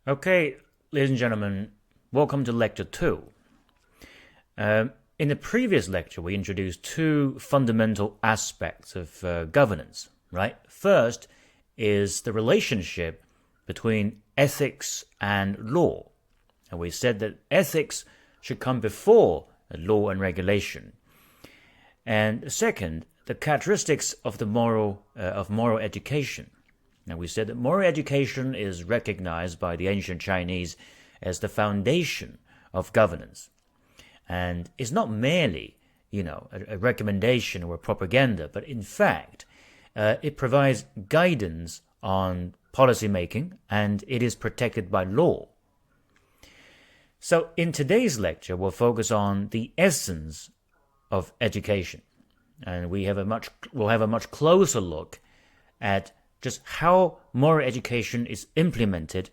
Okay, ladies and gentlemen, welcome to Lecture 2. In the previous lecture, we introduced two fundamental aspects of governance, right? First is the relationship between ethics and law. And we said that ethics should come before law and regulation. And second, the characteristics of the moral education. Now, we said that moral education is recognized by the ancient Chinese as the foundation of governance. And it's not merely, a recommendation or a propaganda, but in fact, it provides guidance on policy making, and it is protected by law. So in today's lecture, we'll focus on the essence of education. And we'll have a much closer look at just how moral education is implemented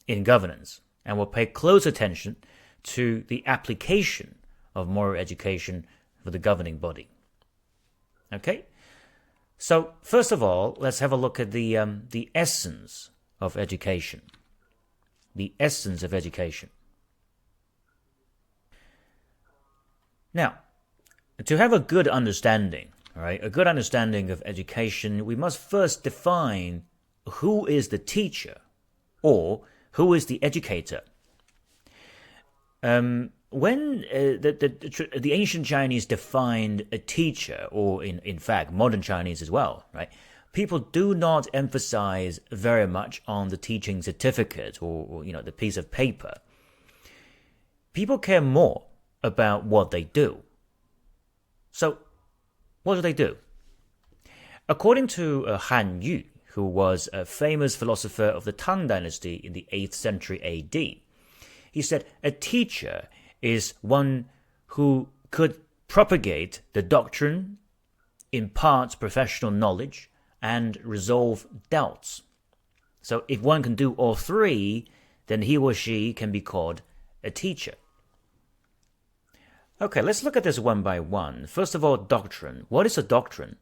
in governance. And we'll pay close attention to the application of moral education for the governing body. Okay? So, first of all, let's have a look at the essence of education. The essence of education. Now, to have a good understanding, a good understanding of education, we must first define who is the teacher or who is the educator. When the ancient Chinese defined a teacher, or in fact modern Chinese as well, right? People do not emphasize very much on the teaching certificate or the piece of paper. People care more about what they do. So, what do they do? According to Han Yu, who was a famous philosopher of the Tang Dynasty in the 8th century AD, he said a teacher is one who could propagate the doctrine, impart professional knowledge, and resolve doubts. So if one can do all three, then he or she can be called a teacher. Okay, let's look at this one by one. First of all, doctrine. What is a doctrine?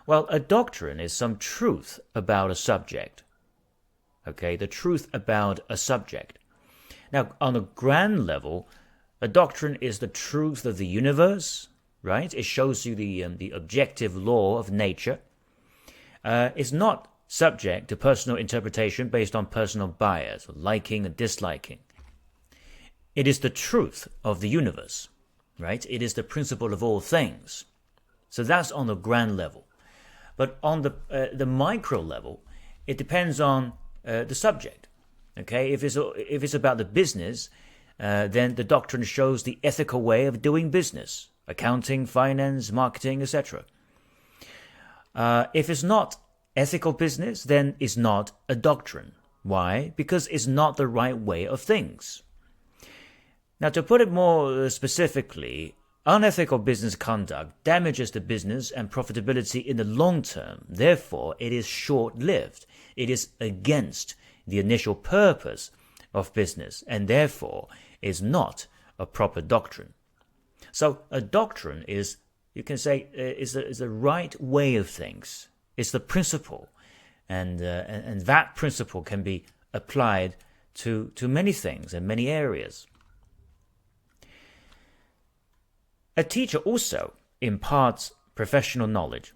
Well, a doctrine is some truth about a subject. Okay, the truth about a subject. Now, on a grand level, a doctrine is the truth of the universe, right? It shows you the objective law of nature. It's not subject to personal interpretation based on personal bias, or liking and disliking. It is the truth of the universe. Right? It is the principle of all things. So that's on the grand level. But on the micro level, it depends on the subject. Okay? If it's about the business, then the doctrine shows the ethical way of doing business, accounting, finance, marketing, etc. If it's not ethical business, then it's not a doctrine. Why? Because it's not the right way of things. Now, to put it more specifically, unethical business conduct damages the business and profitability in the long term. Therefore, it is short-lived. It is against the initial purpose of business, and therefore is not a proper doctrine. So, a doctrine is, you can say, is the right way of things. It's the principle, and that principle can be applied to many things and many areas. A teacher also imparts professional knowledge.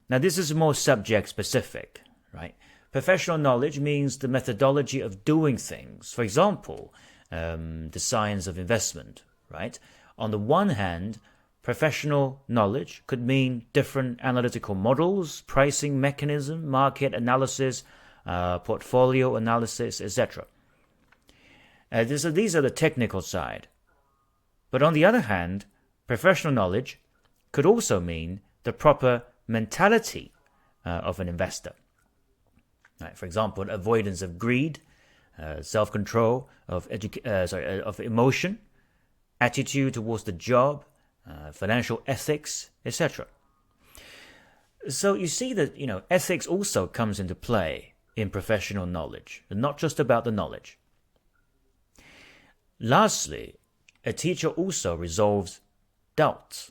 Now, this is more subject specific, right? Professional knowledge means the methodology of doing things. For example, the science of investment, right? On the one hand, professional knowledge could mean different analytical models, pricing mechanism, market analysis, portfolio analysis, etc. These are the technical side. But on the other hand, professional knowledge could also mean the proper mentality of an investor. Right, for example, avoidance of greed, self-control of emotion, attitude towards the job, financial ethics, etc. So you see that ethics also comes into play in professional knowledge, and not just about the knowledge. Lastly, a teacher also resolves doubts.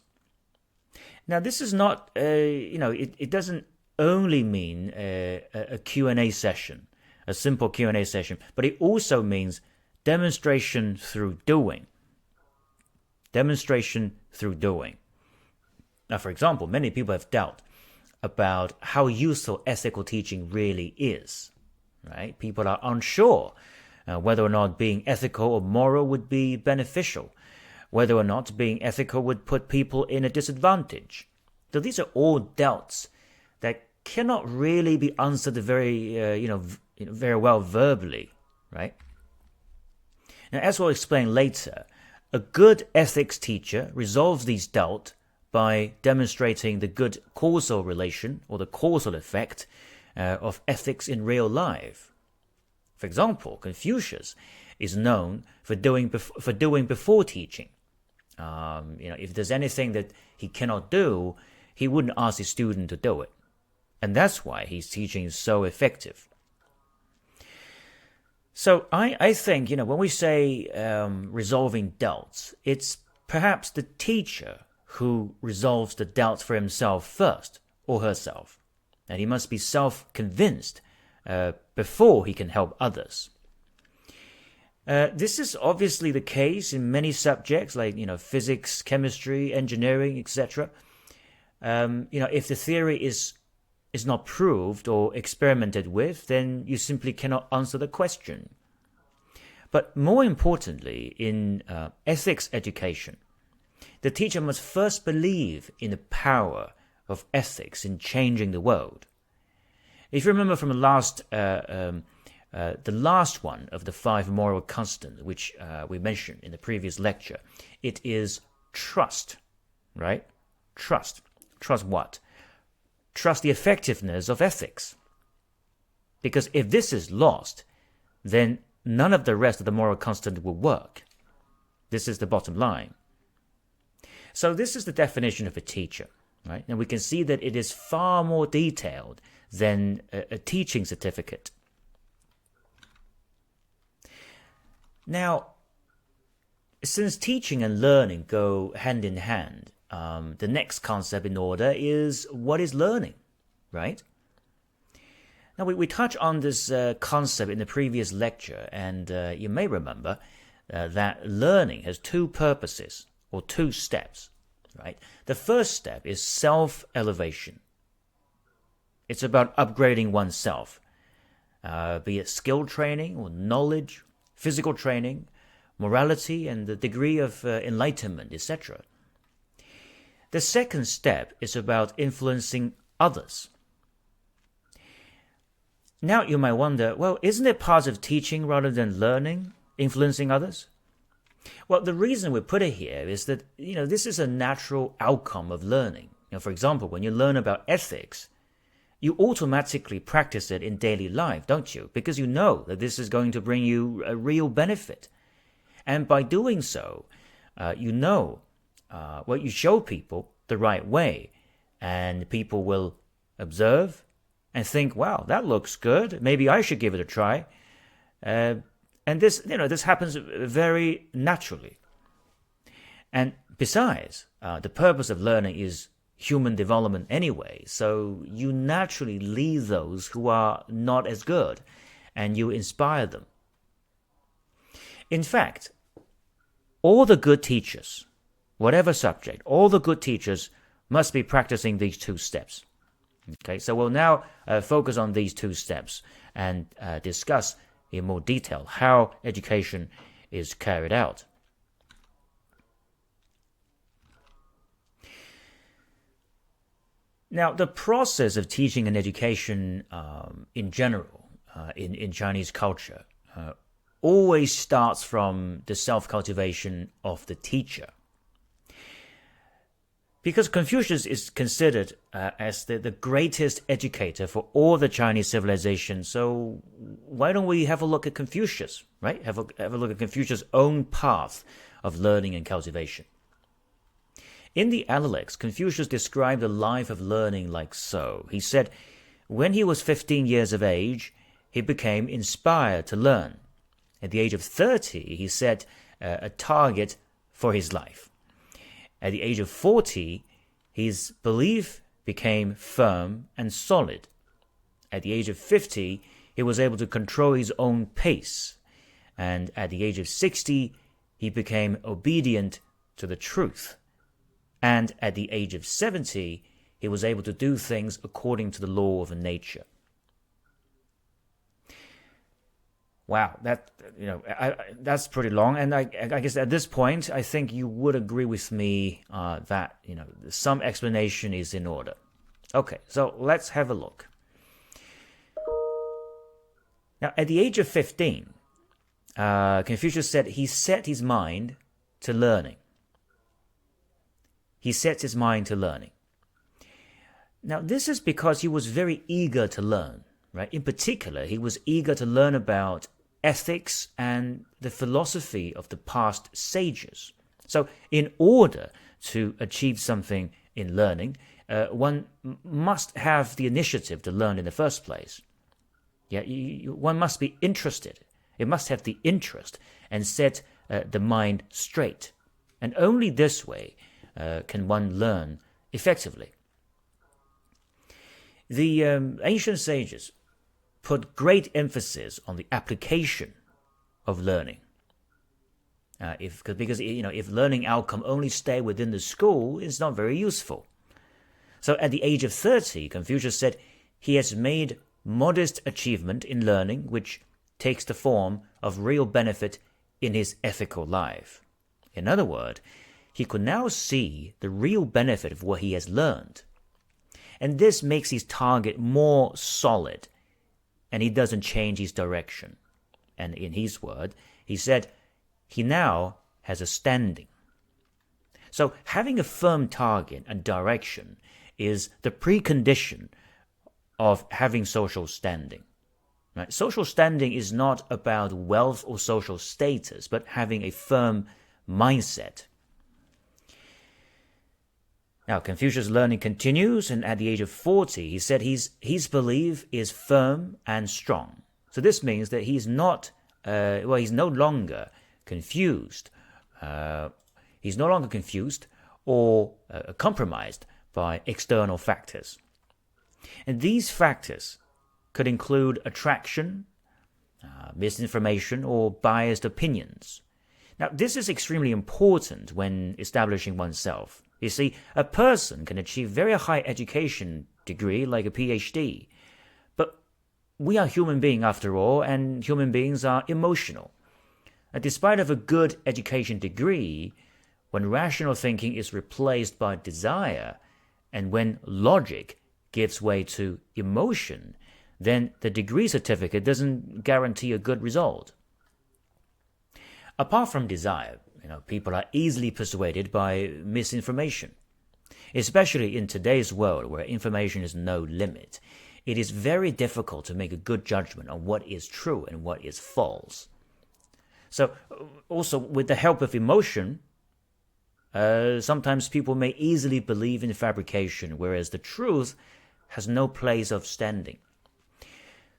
Now, this is not, it doesn't only mean a Q&A session a simple Q&A session, but it also means demonstration through doing. Demonstration through doing. Now, for example, many people have doubt about how useful ethical teaching really is, right? People are unsure whether or not being ethical or moral would be beneficial, whether or not being ethical would put people in a disadvantage. So these are all doubts that cannot really be answered very well verbally, right? Now, as we'll explain later, a good ethics teacher resolves these doubts by demonstrating the good causal relation or the causal effect of ethics in real life. For example, Confucius is known for doing before teaching. If there's anything that he cannot do, he wouldn't ask his student to do it. And that's why his teaching is so effective. So I think, when we say resolving doubts, it's perhaps the teacher who resolves the doubts for himself first, or herself. And he must be self-convinced before he can help others. This is obviously the case in many subjects like, physics, chemistry, engineering, etc. If the theory is not proved or experimented with, then you simply cannot answer the question. But more importantly, in ethics education, the teacher must first believe in the power of ethics in changing the world. If you remember from the last one of the 5 moral constants, which we mentioned in the previous lecture, it is trust, right? Trust. Trust what? Trust the effectiveness of ethics. Because if this is lost, then none of the rest of the moral constant will work. This is the bottom line. So this is the definition of a teacher, right? And we can see that it is far more detailed than a teaching certificate. Now, since teaching and learning go hand in hand, the next concept in order is what is learning, right? Now, we touched on this concept in the previous lecture, and you may remember that learning has 2 purposes, or 2 steps, right? The first step is self-elevation. It's about upgrading oneself, be it skill training or knowledge, physical training, morality, and the degree of enlightenment, etc. The second step is about influencing others. Now you might wonder, well, isn't it part of teaching rather than learning, influencing others? Well, the reason we put it here is that, this is a natural outcome of learning. For example, when you learn about ethics, you automatically practice it in daily life, don't you? Because you know that this is going to bring you a real benefit. And by doing so, you show people the right way, and people will observe and think, wow, that looks good. Maybe I should give it a try. And this happens very naturally. And besides, the purpose of learning is human development anyway, so you naturally lead those who are not as good, and you inspire them. In fact, all the good teachers, whatever subject, all the good teachers must be practicing these 2 steps. Okay, so we'll now focus on these 2 steps and discuss in more detail how education is carried out. Now, the process of teaching and education in general, in Chinese culture, always starts from the self-cultivation of the teacher. Because Confucius is considered as the greatest educator for all the Chinese civilization, so why don't we have a look at Confucius, right? Have a look at Confucius' own path of learning and cultivation. In the Analects, Confucius described the life of learning like so. He said, when he was 15 years of age, he became inspired to learn. At the age of 30, he set a target for his life. At the age of 40, his belief became firm and solid. At the age of 50, he was able to control his own pace, and at the age of 60, he became obedient to the truth. And at the age of 70, he was able to do things according to the law of nature. Wow, that's pretty long, and I guess at this point, I think you would agree with me that some explanation is in order. Okay, so let's have a look. Now, at the age of 15, Confucius said he set his mind to learning. He sets his mind to learning. Now, this is because he was very eager to learn, right? In particular, he was eager to learn about ethics and the philosophy of the past sages. So, in order to achieve something in learning, one must have the initiative to learn in the first place. One must be interested. It must have the interest and set the mind straight. And only this way can one learn effectively. The ancient sages put great emphasis on the application of learning. Because if learning outcome only stay within the school, it's not very useful. So at the age of 30, Confucius said he has made modest achievement in learning which takes the form of real benefit in his ethical life. In other words, he could now see the real benefit of what he has learned. And this makes his target more solid, and he doesn't change his direction. And in his word, he said he now has a standing. So having a firm target and direction is the precondition of having social standing. Right? Social standing is not about wealth or social status, but having a firm mindset. Now, Confucius' learning continues, and at the age of 40, he said his belief is firm and strong. So this means that he's no longer confused. He's no longer confused or compromised by external factors. And these factors could include attraction, misinformation, or biased opinions. Now, this is extremely important when establishing oneself. You see, a person can achieve very high education degree, like a PhD, but we are human beings after all, and human beings are emotional. Despite of a good education degree, when rational thinking is replaced by desire, and when logic gives way to emotion, then the degree certificate doesn't guarantee a good result. Apart from desire, people are easily persuaded by misinformation. Especially in today's world where information is no limit, it is very difficult to make a good judgment on what is true and what is false. So, also with the help of emotion, sometimes people may easily believe in fabrication, whereas the truth has no place of standing.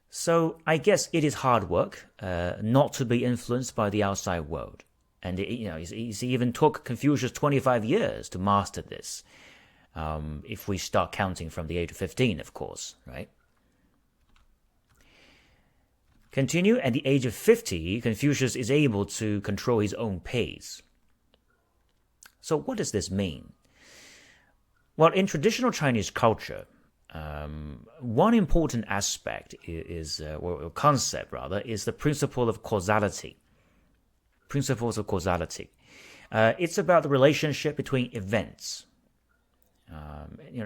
So I guess it is hard work not to be influenced by the outside world. And it even took Confucius 25 years to master this, if we start counting from the age of 15, of course, right? Continue, at the age of 50, Confucius is able to control his own pace. So what does this mean? Well, in traditional Chinese culture, one important aspect or concept rather, is the principle of causality. Principles of causality. It's about the relationship between events.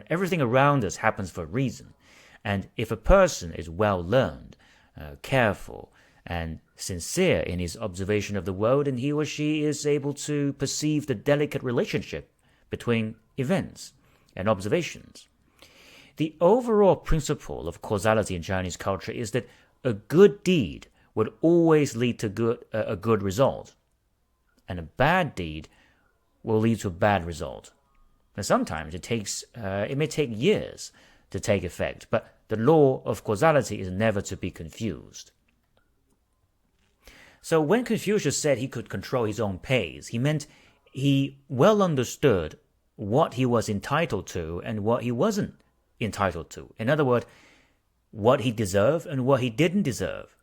Everything around us happens for a reason. And if a person is well learned, careful, and sincere in his observation of the world, then he or she is able to perceive the delicate relationship between events and observations. The overall principle of causality in Chinese culture is that a good deed would always lead to a good result, and a bad deed will lead to a bad result. Now, sometimes it may take years to take effect, but the law of causality is never to be confused. So when Confucius said he could control his own pace, he meant he well understood what he was entitled to and what he wasn't entitled to. In other words, what he deserved and what he didn't deserve.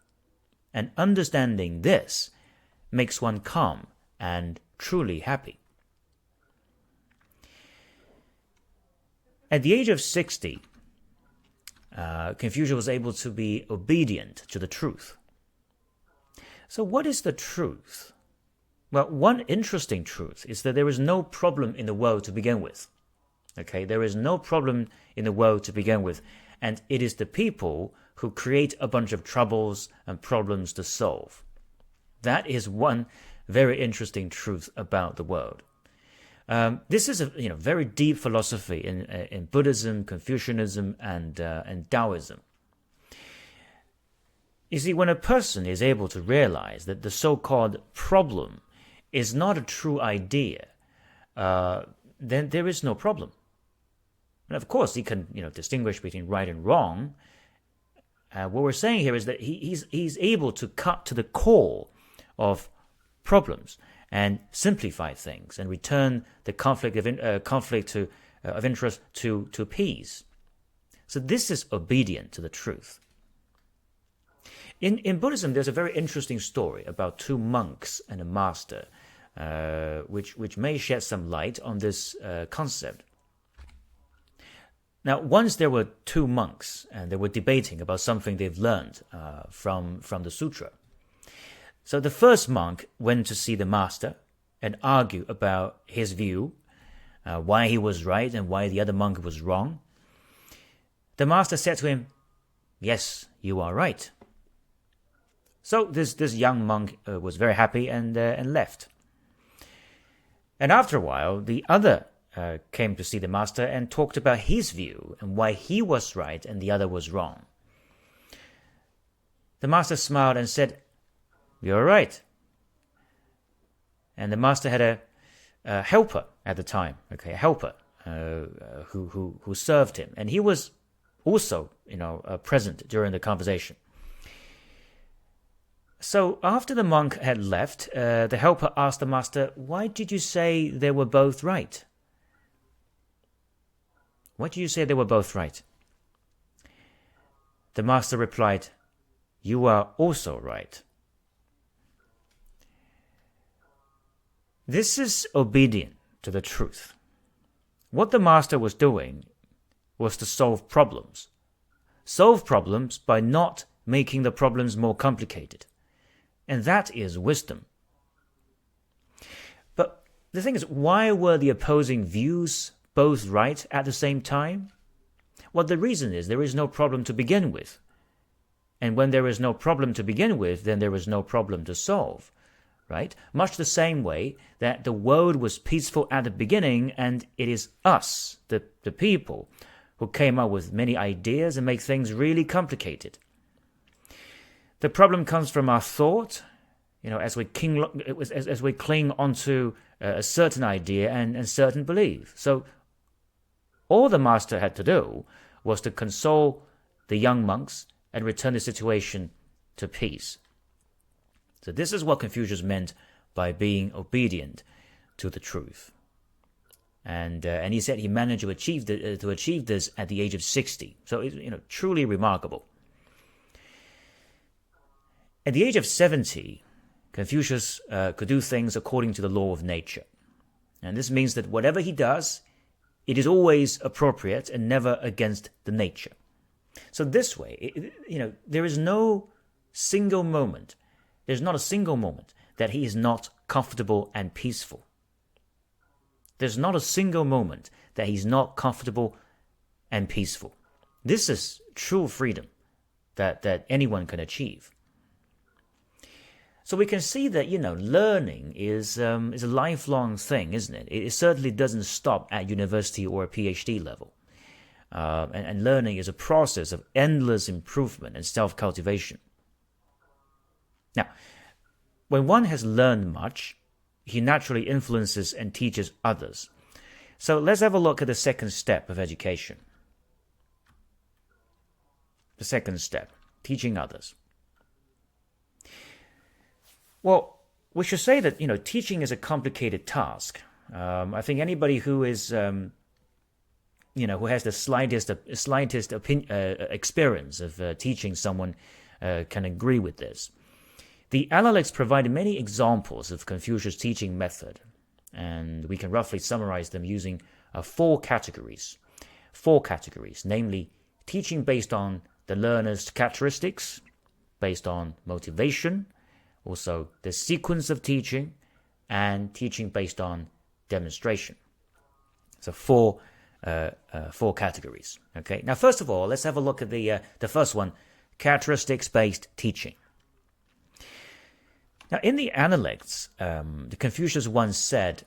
And understanding this makes one calm and truly happy. At the age of 60, Confucius was able to be obedient to the truth. So what is the truth? Well, one interesting truth is that there is no problem in the world to begin with. Okay, there is no problem in the world to begin with, and it is the people who create a bunch of troubles and problems to solve. That is one very interesting truth about the world. This is a very deep philosophy in Buddhism, Confucianism, and Taoism. You see, when a person is able to realize that the so-called problem is not a true idea, then there is no problem. And of course, he can distinguish between right and wrong. What we're saying here is that he's able to cut to the core of problems and simplify things and return the conflict of interest to peace. So this is obedient to the truth. In Buddhism, there's a very interesting story about two monks and a master, which may shed some light on this concept. Now, once there were two monks, and they were debating about something they've learned from the sutra. So the first monk went to see the master and argue about his view, why he was right and why the other monk was wrong. The master said to him, "Yes, you are right." So this young monk was very happy and left. And after a while, the other came to see the master and talked about his view and why he was right and the other was wrong. The master smiled and said, "You're right." And the master had a helper at the time, a helper who served him, and he was also present during the conversation. So after the monk had left, the helper asked the master, "Why did you say they were both right?" "Why did you say they were both right?" The master replied, "You are also right." This is obedient to the truth. What the master was doing was to solve problems. Solve problems by not making the problems more complicated. And that is wisdom. But the thing is, why were the opposing views both right at the same time? Well, the reason is there is no problem to begin with. And when there is no problem to begin with, then there is no problem to solve. Right? Much the same way that the world was peaceful at the beginning, and it is us, the people, who came up with many ideas and make things really complicated. The problem comes from our thought, as we cling onto a certain idea and certain belief. So all the master had to do was to console the young monks and return the situation to peace. So this is what Confucius meant by being obedient to the truth. And he said he managed to achieve this at the age of 60. So it's truly remarkable. At the age of 70, Confucius could do things according to the law of nature. And this means that whatever he does, it is always appropriate and never against the nature. So this way, there is no single moment. There's not a single moment that he is not comfortable and peaceful. There's not a single moment that he's not comfortable and peaceful. This is true freedom that anyone can achieve. So we can see that, learning is a lifelong thing, isn't it? It certainly doesn't stop at university or a PhD level. And learning is a process of endless improvement and self-cultivation. Now, when one has learned much, he naturally influences and teaches others. So let's have a look at the second step of education. The second step, teaching others. Well, we should say that, teaching is a complicated task. I think anybody who is who has the slightest experience of teaching someone can agree with this. The Analects provide many examples of Confucius' teaching method, and we can roughly summarize them using four categories, namely teaching based on the learner's characteristics, based on motivation, also the sequence of teaching, and teaching based on demonstration. So four categories. Okay. Now, first of all, let's have a look at the first one, characteristics-based teaching. Now, in the Analects, the Confucius once said,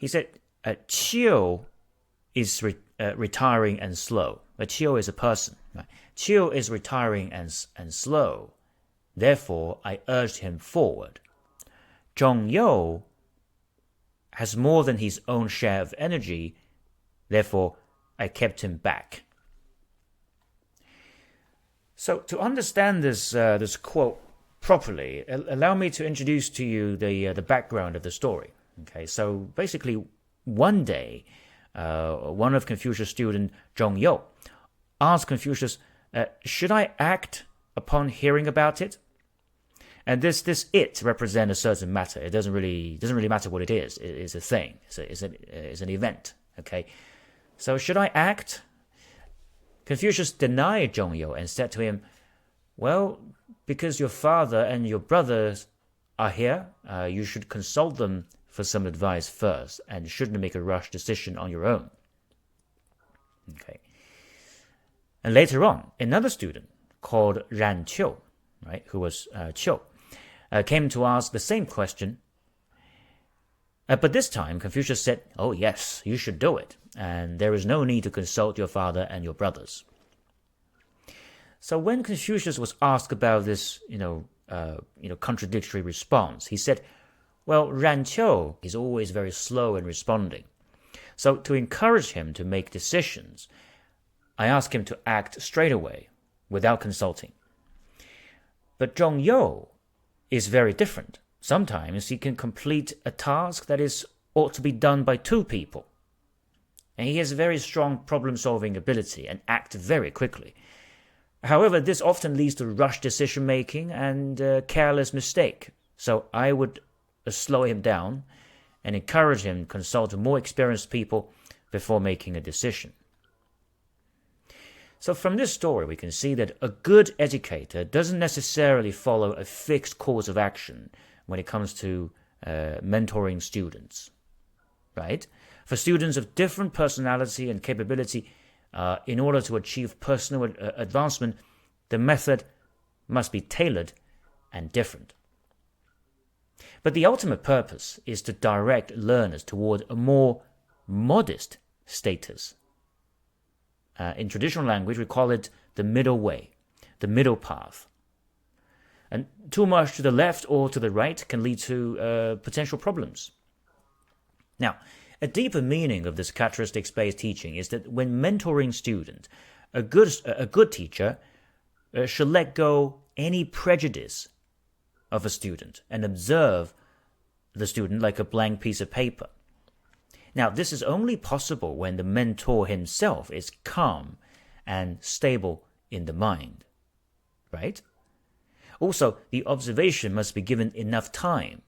Qiu is retiring and slow. Qiu is a person. Right? Qiu is retiring and slow. Therefore, I urged him forward. Zhongyou has more than his own share of energy. Therefore, I kept him back. So, to understand this quote properly, allow me to introduce to you the background of the story. Okay, so basically, one day, one of Confucius' student, Zhongyou, asked Confucius, should I act upon hearing about it? And this it represents a certain matter. It doesn't really matter what it is. It's a thing. It's an event. Okay, so should I act? Confucius denied Zhongyou and said to him, well, because your father and your brothers are here, you should consult them for some advice first and shouldn't make a rush decision on your own. Okay. And later on, another student called Ran Qiu, right, who was Qiu, came to ask the same question. But this time, Confucius said, oh yes, you should do it, and there is no need to consult your father and your brothers. So when Confucius was asked about this, contradictory response, he said, well, Ran Qiu is always very slow in responding. So to encourage him to make decisions, I asked him to act straight away, without consulting. But Zhongyou is very different. Sometimes he can complete a task that ought to be done by two people. And he has a very strong problem-solving ability and acts very quickly. However, this often leads to rushed decision-making and careless mistake. So I would slow him down and encourage him to consult more experienced people before making a decision. So from this story, we can see that a good educator doesn't necessarily follow a fixed course of action when it comes to mentoring students, right? For students of different personality and capability, in order to achieve personal advancement, the method must be tailored and different. But the ultimate purpose is to direct learners toward a more modest status. In traditional language, we call it the middle way, the middle path. And too much to the left or to the right can lead to potential problems. Now, a deeper meaning of this characteristics-based teaching is that when mentoring students, a good teacher should let go any prejudice of a student and observe the student like a blank piece of paper. Now, this is only possible when the mentor himself is calm and stable in the mind, right? Also, the observation must be given enough time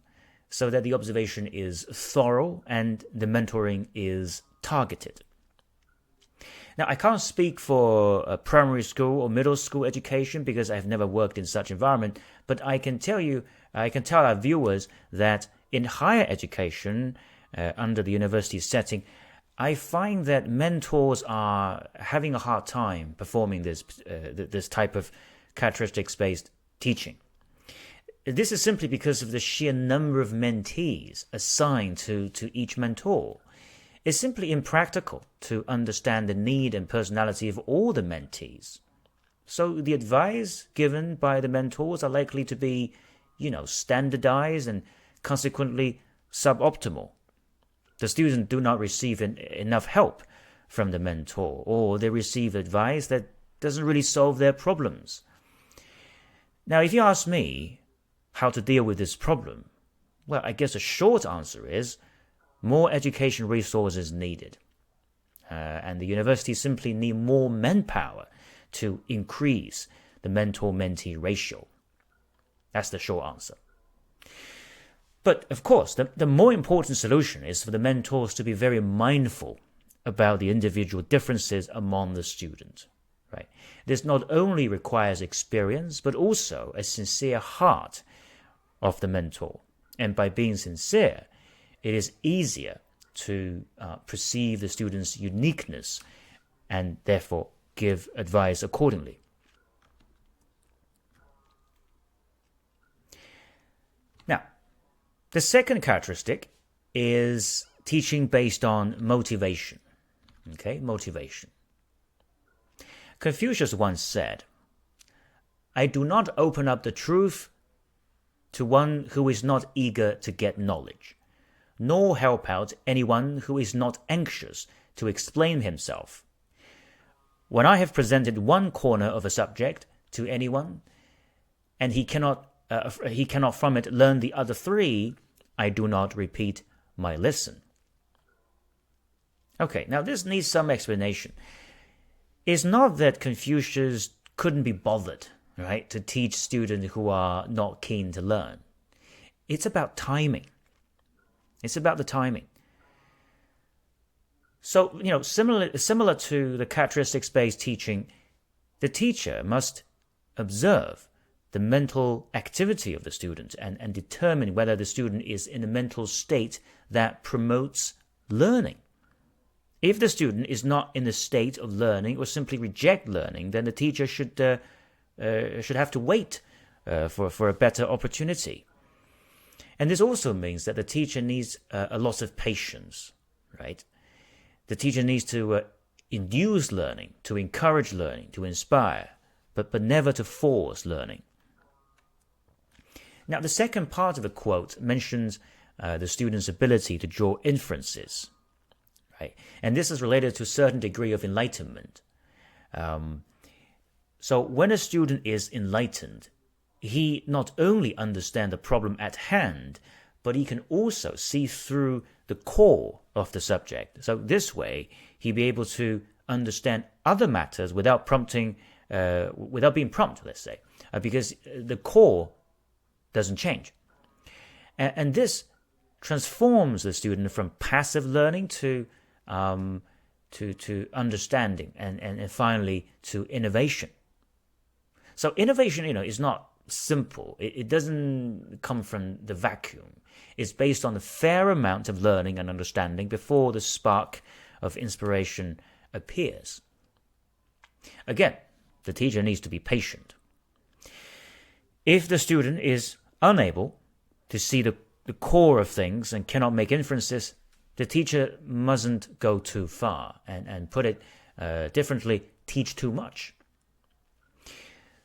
so that the observation is thorough and the mentoring is targeted. Now, I can't speak for primary school or middle school education because I've never worked in such environment, but I can tell our viewers that in higher education, under the university setting, I find that mentors are having a hard time performing this type of characteristics-based teaching. This is simply because of the sheer number of mentees assigned to each mentor. It's simply impractical to understand the need and personality of all the mentees. So the advice given by the mentors are likely to be, standardized and consequently suboptimal. The students do not receive enough help from the mentor, or they receive advice that doesn't really solve their problems. Now, if you ask me how to deal with this problem, well, I guess a short answer is more education resources needed. and the universities simply need more manpower to increase the mentor-mentee ratio. That's the short answer. But of course, the more important solution is for the mentors to be very mindful about the individual differences among the students. Right? This not only requires experience, but also a sincere heart of the mentor. And by being sincere, it is easier to perceive the student's uniqueness and therefore give advice accordingly. Now, the second characteristic is teaching based on motivation. Okay, motivation. Confucius once said, "I do not open up the truth to one who is not eager to get knowledge, nor help out anyone who is not anxious to explain himself. When I have presented one corner of a subject to anyone, and he cannot from it learn the other three, I do not repeat my lesson." Okay, now this needs some explanation. It's not that Confucius couldn't be bothered, right, to teach students who are not keen to learn. It's about timing. It's about the timing. So, similar to the characteristics-based teaching, the teacher must observe the mental activity of the student and determine whether the student is in a mental state that promotes learning. If the student is not in a state of learning or simply reject learning, then the teacher should have to wait for a better opportunity. And this also means that the teacher needs a lot of patience, right? The teacher needs to induce learning, to encourage learning, to inspire, but never to force learning. Now, the second part of the quote mentions the student's ability to draw inferences. Right? And this is related to a certain degree of enlightenment. So when a student is enlightened, he not only understands the problem at hand, but he can also see through the core of the subject. So this way, he'll be able to understand other matters without being prompted, let's say, because the core doesn't change. And this transforms the student from passive learning to understanding and finally to innovation. So innovation, is not simple. It doesn't come from the vacuum. It's based on a fair amount of learning and understanding before the spark of inspiration appears. Again, the teacher needs to be patient. If the student is unable to see the core of things and cannot make inferences, the teacher mustn't go too far and put it differently, teach too much.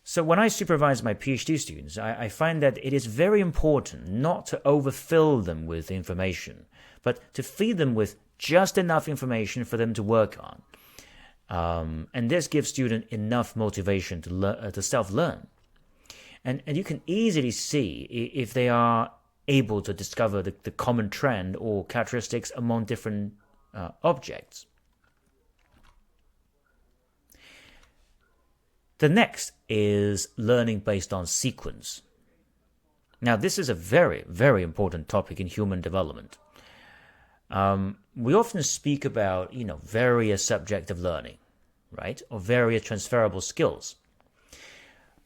So when I supervise my PhD students, I find that it is very important not to overfill them with information, but to feed them with just enough information for them to work on. And this gives students enough motivation to self-learn. And you can easily see if they are able to discover the common trend or characteristics among different objects. The next is learning based on sequence. Now, this is a very, very important topic in human development. We often speak about, various subjective learning, right, or various transferable skills.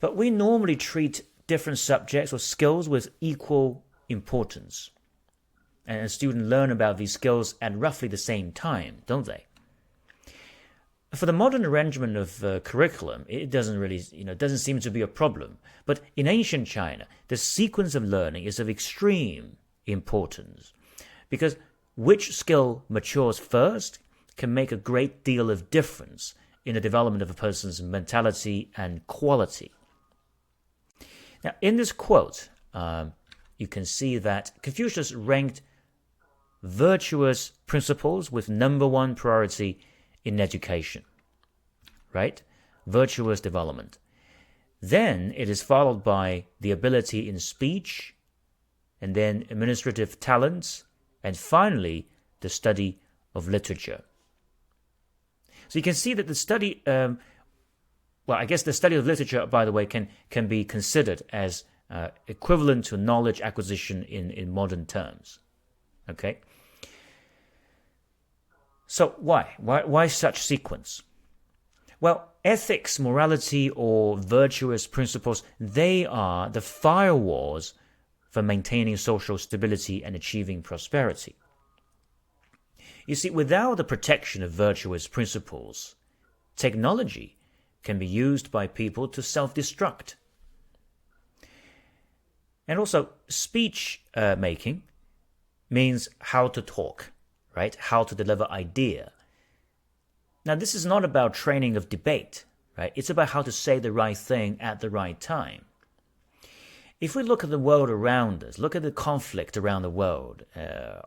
But we normally treat different subjects or skills with equal importance. And students learn about these skills at roughly the same time, don't they? For the modern arrangement of curriculum, it doesn't really, doesn't seem to be a problem. But in ancient China, the sequence of learning is of extreme importance, because which skill matures first can make a great deal of difference in the development of a person's mentality and quality. Now, in this quote, you can see that Confucius ranked virtuous principles with number one priority in education, right? Virtuous development. Then it is followed by the ability in speech, and then administrative talents, and finally the study of literature. So you can see that the study, I guess the study of literature, by the way, can be considered as equivalent to knowledge acquisition in modern terms. Okay? So why? Why such sequence? Well, ethics, morality, or virtuous principles, they are the firewalls for maintaining social stability and achieving prosperity. You see, without the protection of virtuous principles, technology can be used by people to self-destruct. And also, speech making means how to talk, right? How to deliver idea. Now, this is not about training of debate, right? It's about how to say the right thing at the right time. If we look at the world around us, look at the conflict around the world,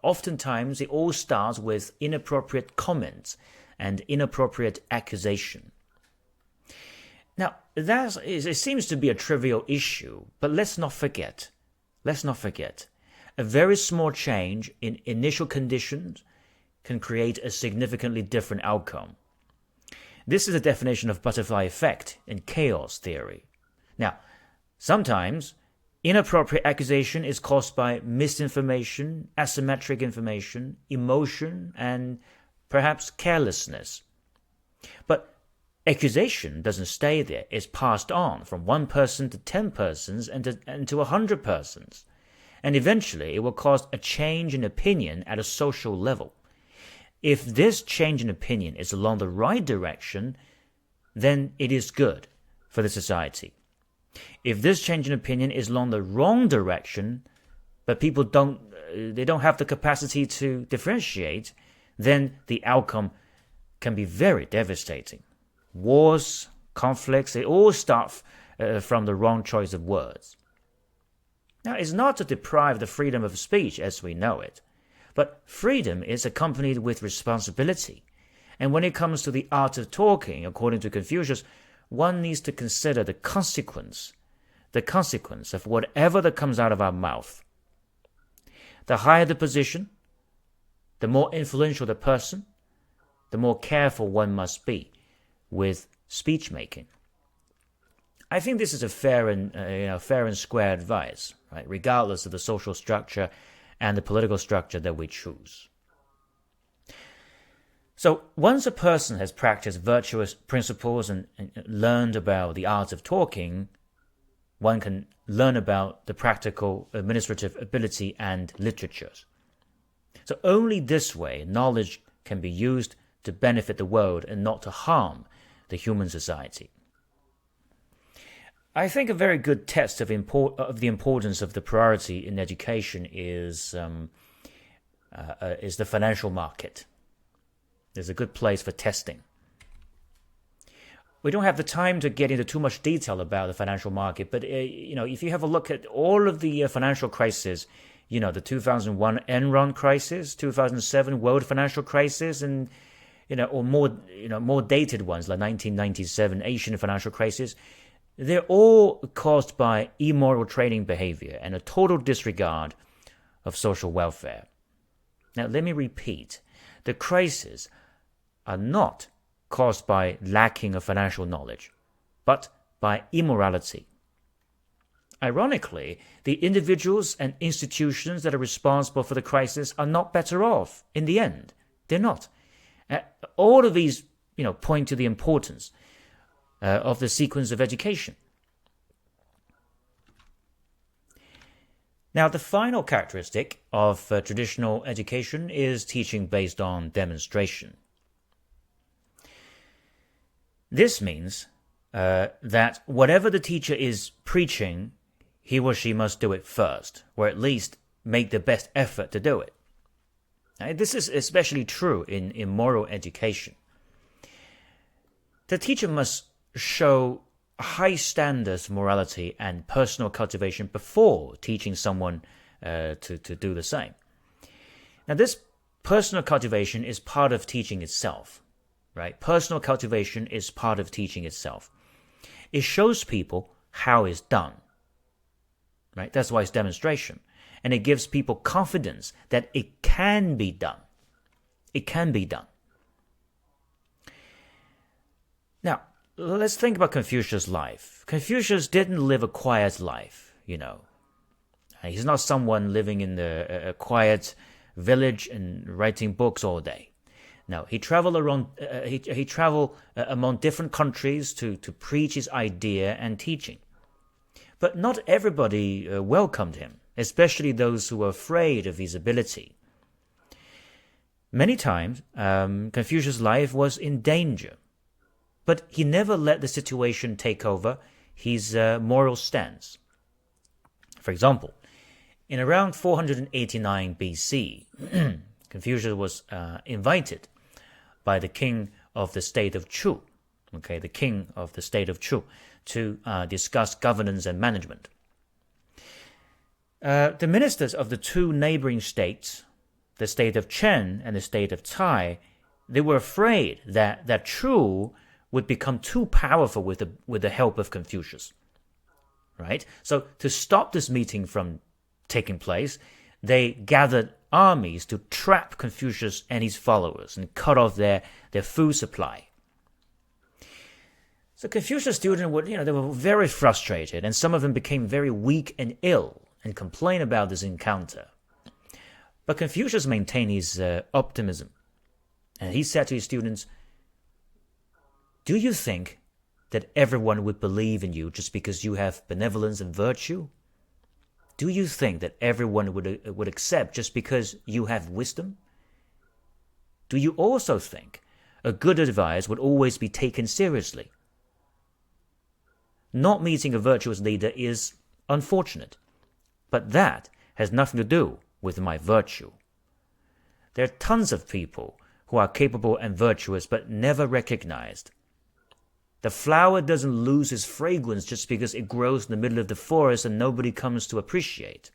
oftentimes it all starts with inappropriate comments and inappropriate accusation. Now, it seems to be a trivial issue, but let's not forget, a very small change in initial conditions can create a significantly different outcome. This is a definition of butterfly effect in chaos theory. Now, sometimes inappropriate accusation is caused by misinformation, asymmetric information, emotion, and perhaps carelessness. But accusation doesn't stay there. It's passed on from one person to 10 persons and to 100 persons. And eventually it will cause a change in opinion at a social level. If this change in opinion is along the right direction, then it is good for the society. If this change in opinion is along the wrong direction, but people don't have the capacity to differentiate, then the outcome can be very devastating. Wars, conflicts, they all start from the wrong choice of words. Now, it's not to deprive the freedom of speech as we know it, but freedom is accompanied with responsibility. And when it comes to the art of talking, according to Confucius, one needs to consider the consequence of whatever that comes out of our mouth. The higher the position, the more influential the person, the more careful one must be with speech making. I think this is a fair and square advice, right? Regardless of the social structure and the political structure that we choose. So once a person has practiced virtuous principles and learned about the art of talking, one can learn about the practical administrative ability and literatures. So only this way knowledge can be used to benefit the world and not to harm the human society. I think a very good test of the importance of the priority in education is the financial market. There's a good place for testing. We don't have the time to get into too much detail about the financial market, but if you have a look at all of the financial crises, the 2001 Enron crisis, 2007 world financial crisis, and or more dated ones like 1997 Asian financial crisis, they're all caused by immoral trading behavior and a total disregard of social welfare. Now, let me repeat. The crises are not caused by lacking of financial knowledge, but by immorality. Ironically, the individuals and institutions that are responsible for the crisis are not better off in the end. They're not. All of these, point to the importance of the sequence of education. Now, the final characteristic of traditional education is teaching based on demonstration. This means that whatever the teacher is preaching, he or she must do it first, or at least make the best effort to do it. Now, this is especially true in moral education. The teacher must show high standards of morality and personal cultivation before teaching someone to do the same. Now, this personal cultivation is part of teaching itself, right? Personal cultivation is part of teaching itself. It shows people how it's done, right? That's why it's demonstration. And it gives people confidence that it can be done. It can be done. Now, let's think about Confucius' life. Confucius didn't live a quiet life, He's not someone living in a quiet village and writing books all day. No, he traveled around. He traveled among different countries to preach his idea and teaching. But not everybody welcomed him, especially those who were afraid of his ability. Many times, Confucius' life was in danger, but he never let the situation take over his moral stance. For example, in around 489 BC, Confucius was invited by the king of the state of Chu, the king of the state of Chu, to discuss governance and management. The ministers of the two neighboring states, the state of Chen and the state of Tsai, they were afraid that Chu would become too powerful with the help of Confucius. Right? So to stop this meeting from taking place, they gathered armies to trap Confucius and his followers and cut off their food supply. So Confucius' students they were very frustrated, and some of them became very weak and ill and complained about this encounter. But Confucius maintained his optimism, and he said to his students, "Do you think that everyone would believe in you just because you have benevolence and virtue? Do you think that everyone would accept just because you have wisdom? Do you also think a good advice would always be taken seriously? Not meeting a virtuous leader is unfortunate, but that has nothing to do with my virtue. There are tons of people who are capable and virtuous but never recognized. The flower doesn't lose its fragrance just because it grows in the middle of the forest and nobody comes to appreciate.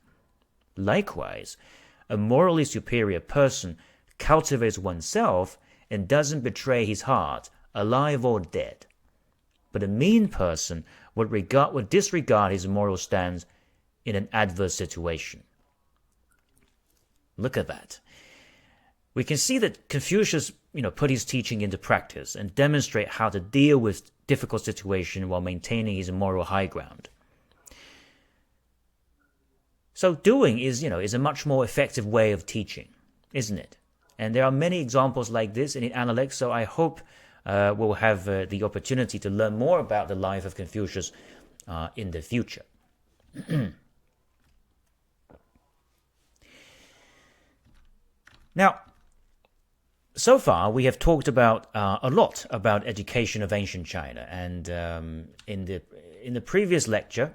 Likewise, a morally superior person cultivates oneself and doesn't betray his heart, alive or dead. But a mean person would disregard his moral stance in an adverse situation." Look at that. We can see that Confucius, put his teaching into practice and demonstrate how to deal with difficult situations while maintaining his moral high ground. So doing is a much more effective way of teaching, isn't it? And there are many examples like this in Analects, so I hope we'll have the opportunity to learn more about the life of Confucius in the future. Now, so far, we have talked about a lot about education of ancient China, and in the previous lecture,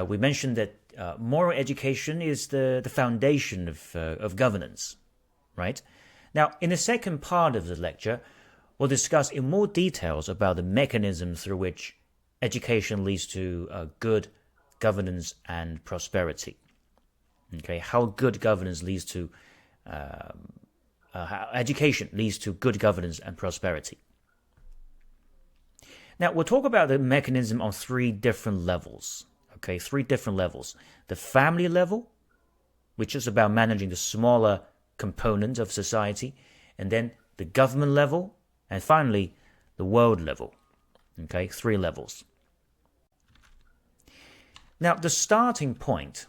we mentioned that moral education is the foundation of governance, right? Now, in the second part of the lecture, we'll discuss in more details about the mechanism through which education leads to good governance and prosperity. Okay, how good governance leads to how education leads to good governance and prosperity. Now, we'll talk about the mechanism on three different levels. Okay, three different levels. The family level, which is about managing the smaller components of society, and then the government level, and finally, the world level. Okay, three levels. Now, the starting point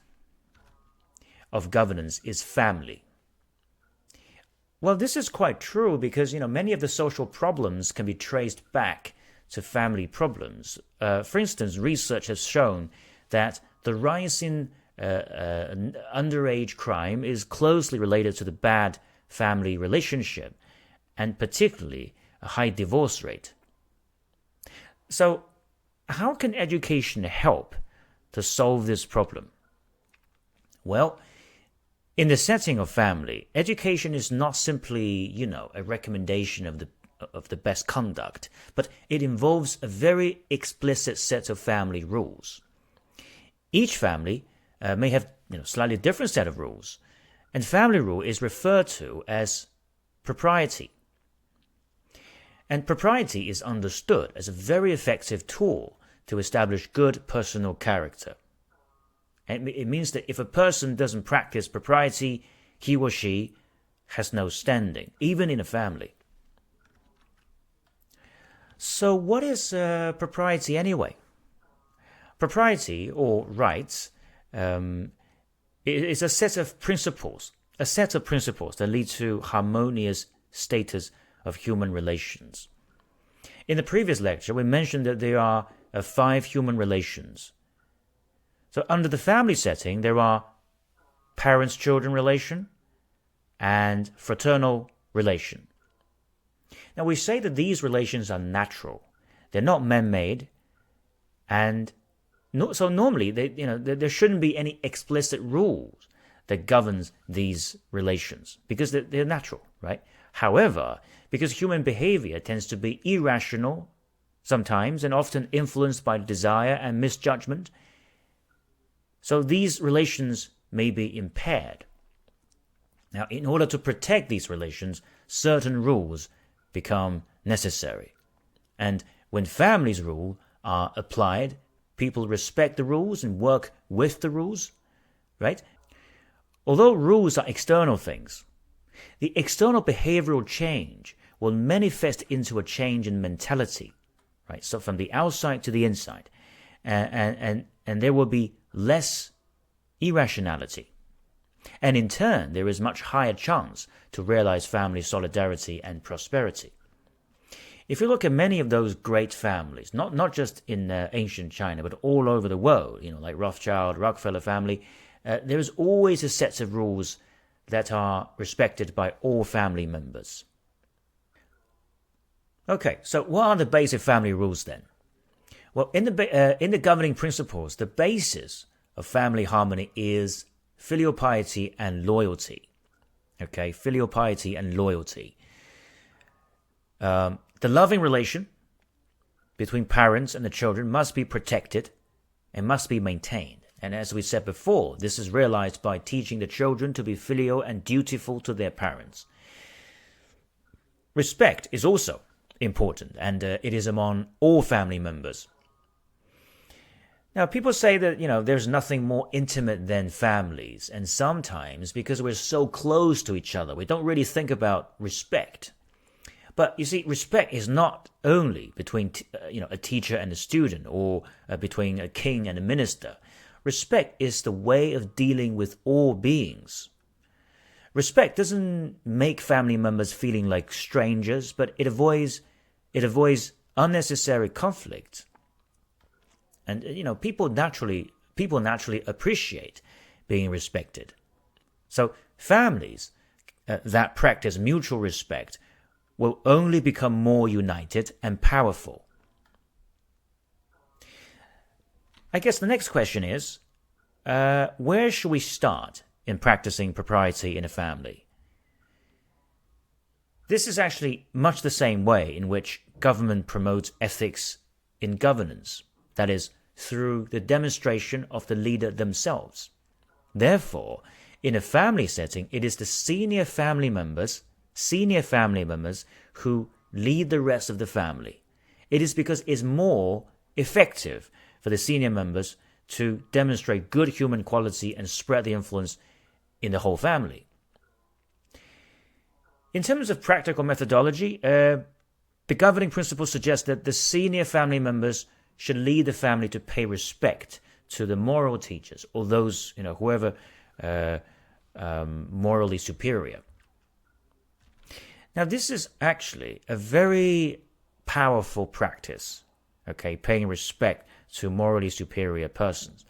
of governance is family. Well, this is quite true because, many of the social problems can be traced back to family problems. For instance, research has shown that the rise in underage crime is closely related to the bad family relationship, and particularly a high divorce rate. So, how can education help to solve this problem? Well, in the setting of family, education is not simply, a recommendation of the best conduct, but it involves a very explicit set of family rules. Each family may have, slightly different set of rules, and family rule is referred to as propriety. And propriety is understood as a very effective tool to establish good personal character. And it means that if a person doesn't practice propriety, he or she has no standing, even in a family. So what is propriety anyway? Propriety, or rights, is a set of principles that lead to harmonious status of human relations. In the previous lecture, we mentioned that there are 5 human relations. So under the family setting, there are parents-children relation and fraternal relation. Now we say that these relations are natural. They're not man-made, and so normally there shouldn't be any explicit rules that governs these relations because they're natural, right? However, because human behavior tends to be irrational sometimes and often influenced by desire and misjudgment, so these relations may be impaired. Now, in order to protect these relations, certain rules become necessary. And when families' rules are applied, people respect the rules and work with the rules, right? Although rules are external things, the external behavioral change will manifest into a change in mentality, right? So from the outside to the inside, and there will be less irrationality. And in turn, there is much higher chance to realize family solidarity and prosperity. If you look at many of those great families, not just in ancient China, but all over the world, like Rothschild, Rockefeller family, there is always a set of rules that are respected by all family members. Okay, so what are the basic family rules then? Well, in the governing principles, the basis of family harmony is filial piety and loyalty. Okay, filial piety and loyalty. The loving relation between parents and the children must be protected and must be maintained. And as we said before, this is realized by teaching the children to be filial and dutiful to their parents. Respect is also important, and it is among all family members. Now, people say that, there's nothing more intimate than families, and sometimes, because we're so close to each other, we don't really think about respect. But you see, respect is not only between, a teacher and a student, or between a king and a minister. Respect is the way of dealing with all beings. Respect doesn't make family members feeling like strangers, but it avoids unnecessary conflict. And people naturally appreciate being respected. So families that practice mutual respect will only become more united and powerful. I guess the next question is, where should we start in practicing propriety in a family? This is actually much the same way in which government promotes ethics in governance, that is, through the demonstration of the leader themselves. Therefore, in a family setting, it is the senior family members who lead the rest of the family. It is because it's more effective for the senior members to demonstrate good human quality and spread the influence in the whole family. In terms of practical methodology, the governing principle suggests that the senior family members should lead the family to pay respect to the moral teachers, or those, whoever morally superior. Now, this is actually a very powerful practice, paying respect to morally superior persons.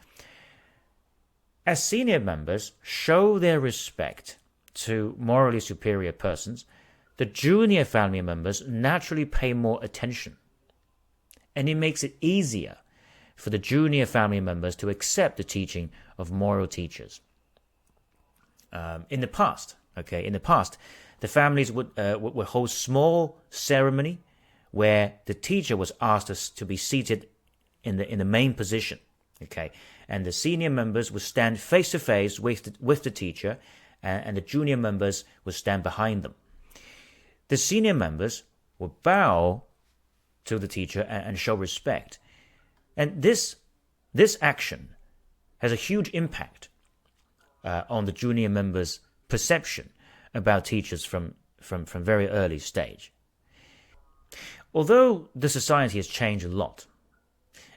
As senior members show their respect to morally superior persons, the junior family members naturally pay more attention. And it makes it easier for the junior family members to accept the teaching of moral teachers. In the past, the families would hold small ceremony where the teacher was asked to be seated in the main position, and the senior members would stand face to face with the teacher, and the junior members would stand behind them. The senior members would bow to the teacher and show respect, and this action has a huge impact on the junior members' perception about teachers from very early stage. Although the society has changed a lot,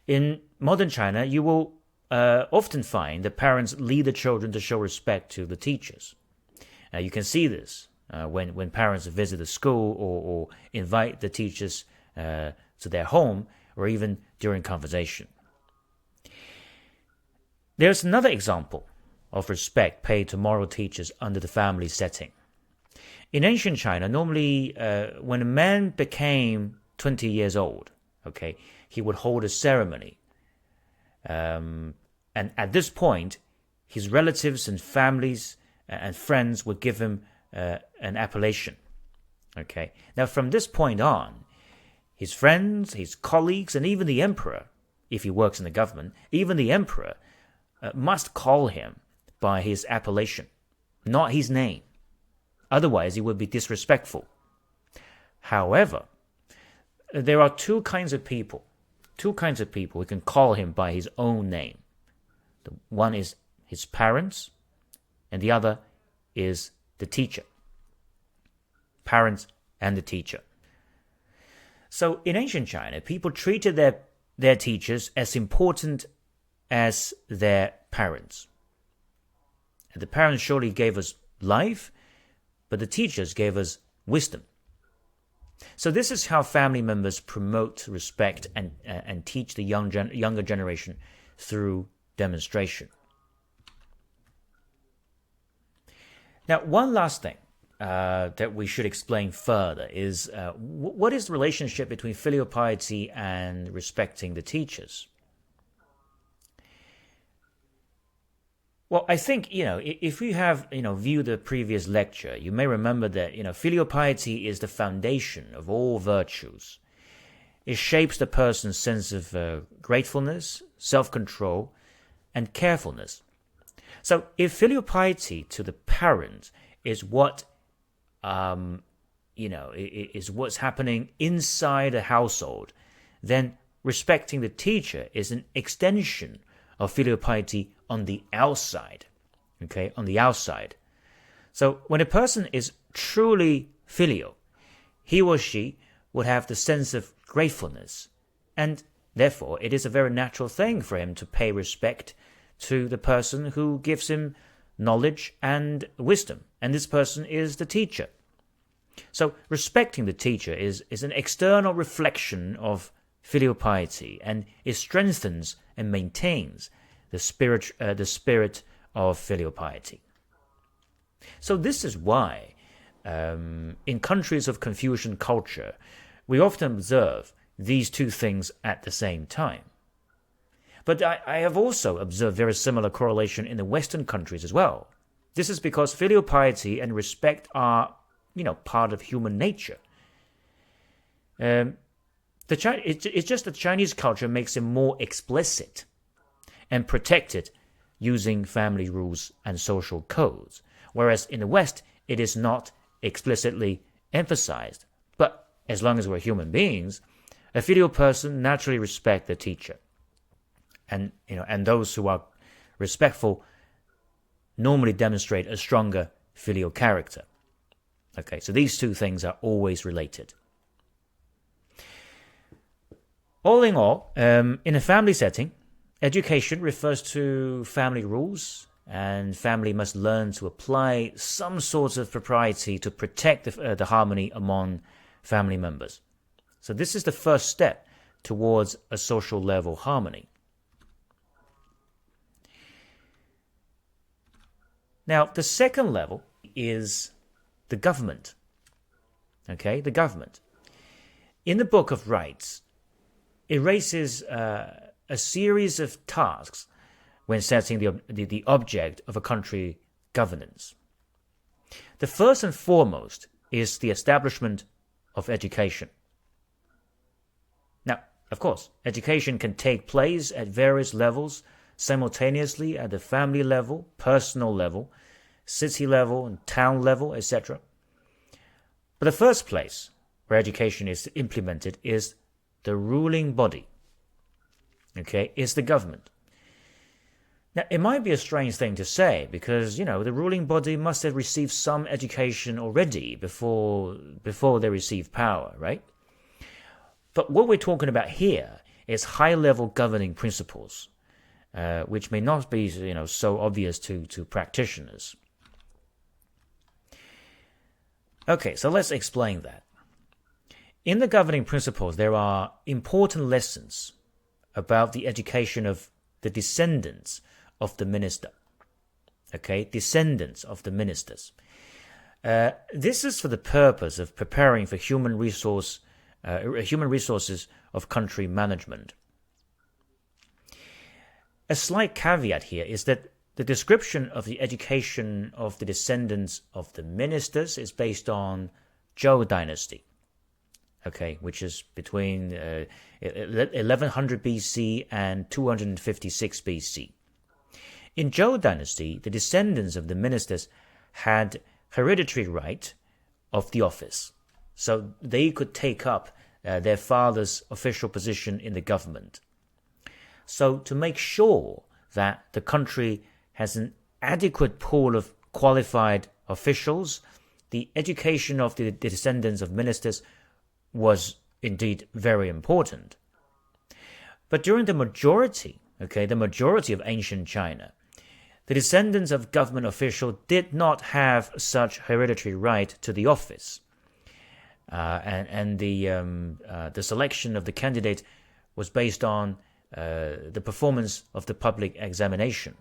in modern China, you will often find that parents lead the children to show respect to the teachers. You can see this when parents visit the school or invite the teachers to their home, or even during conversation. There's another example of respect paid to moral teachers under the family setting. In ancient China, normally when a man became 20 years old, he would hold a ceremony. And at this point, his relatives and families and friends would give him an appellation. Now from this point on, his friends, his colleagues, and even the emperor, if he works in the government, even the emperor must call him by his appellation, not his name. Otherwise, he would be disrespectful. However, there are two kinds of people who can call him by his own name. One is his parents, and the other is the teacher. Parents and the teacher. So in ancient China, people treated their teachers as important as their parents. And the parents surely gave us life, but the teachers gave us wisdom. So this is how family members promote respect and teach the younger generation through demonstration. Now, one last thing that we should explain further is what is the relationship between filial piety and respecting the teachers? Well, I think, if you have, viewed the previous lecture, you may remember that, filial piety is the foundation of all virtues. It shapes the person's sense of gratefulness, self-control, and carefulness. So if filial piety to the parent is what, is what's happening inside a household, then respecting the teacher is an extension of filial piety on the outside. On the outside. So when a person is truly filial, he or she would have the sense of gratefulness, and therefore it is a very natural thing for him to pay respect to the person who gives him knowledge and wisdom, and this person is the teacher. So respecting the teacher is an external reflection of filial piety, and it strengthens and maintains the spirit of filial piety. So this is why in countries of Confucian culture, we often observe these two things at the same time. But I have also observed very similar correlation in the Western countries as well. This is because filial piety and respect are, part of human nature. It's just that Chinese culture makes it more explicit and protected using family rules and social codes, whereas in the West, it is not explicitly emphasized. But as long as we're human beings, a filial person naturally respects the teacher. And those who are respectful normally demonstrate a stronger filial character. So these two things are always related. All in all, in a family setting, education refers to family rules, and family must learn to apply some sort of propriety to protect the harmony among family members. So this is the first step towards a social level harmony. Now, the second level is the government. The government. In the Book of Rights, it raises a series of tasks when setting the object of a country governance. The first and foremost is the establishment of education. Now, of course, education can take place at various levels simultaneously at the family level, personal level, city level, and town level, etc. But the first place where education is implemented is the ruling body. Is the government. Now, it might be a strange thing to say because, the ruling body must have received some education already before they receive power, right? But what we're talking about here is high-level governing principles, which may not be so obvious to practitioners. Okay, so let's explain that. In the governing principles, there are important lessons about the education of the descendants of the minister. Okay, descendants of the ministers. This is for the purpose of preparing for human resources of country management. A slight caveat here is that the description of the education of the descendants of the ministers is based on Zhou dynasty, okay, which is between 1100 BC and 256 BC. In Zhou dynasty, the descendants of the ministers had hereditary right of the office, so they could take up their father's official position in the government. So to make sure that the country has an adequate pool of qualified officials, the education of the descendants of ministers was indeed very important. But during the majority of ancient China, the descendants of government officials did not have such hereditary right to the office, and the selection of the candidate was based on the performance of the public examination.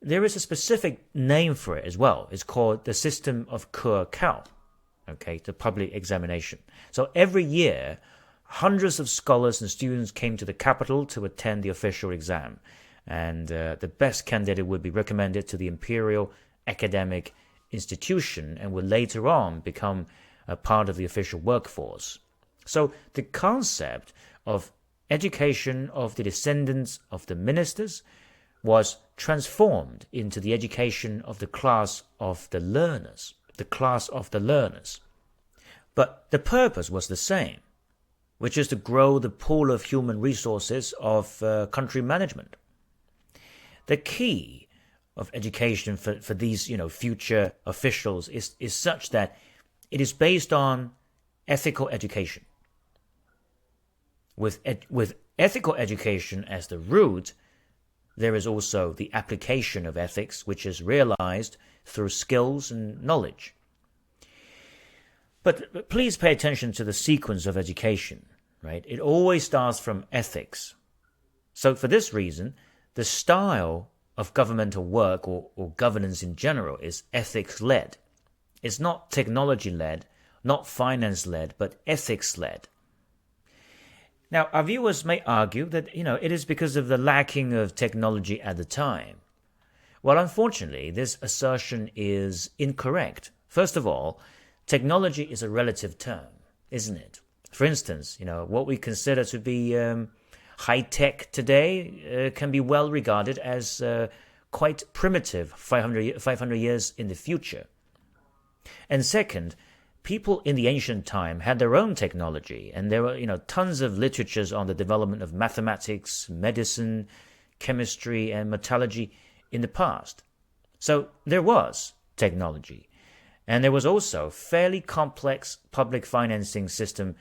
There is a specific name for it as well. It's called the system of Ke Kao, okay, the public examination. So every year, hundreds of scholars and students came to the capital to attend the official exam, and the best candidate would be recommended to the imperial academic institution and would later on become a part of the official workforce. So the concept of education of the descendants of the ministers was transformed into the education of the class of the learners, But the purpose was the same, which is to grow the pool of human resources of country management. The key of education for these future officials is such that it is based on ethical education. With ethical education as the root, there is also the application of ethics, which is realized through skills and knowledge. But please pay attention to the sequence of education, right? It always starts from ethics. So for this reason, the style of governmental work or governance in general is ethics-led. It's not technology-led, not finance-led, but ethics-led. Now, our viewers may argue that, it is because of the lacking of technology at the time. Well, unfortunately, this assertion is incorrect. First of all, technology is a relative term, isn't it? For instance, what we consider to be high-tech today can be well regarded as quite primitive 500 years in the future. And second, people in the ancient time had their own technology, and there were, tons of literatures on the development of mathematics, medicine, chemistry, and metallurgy in the past. So there was technology, and there was also fairly complex public financing system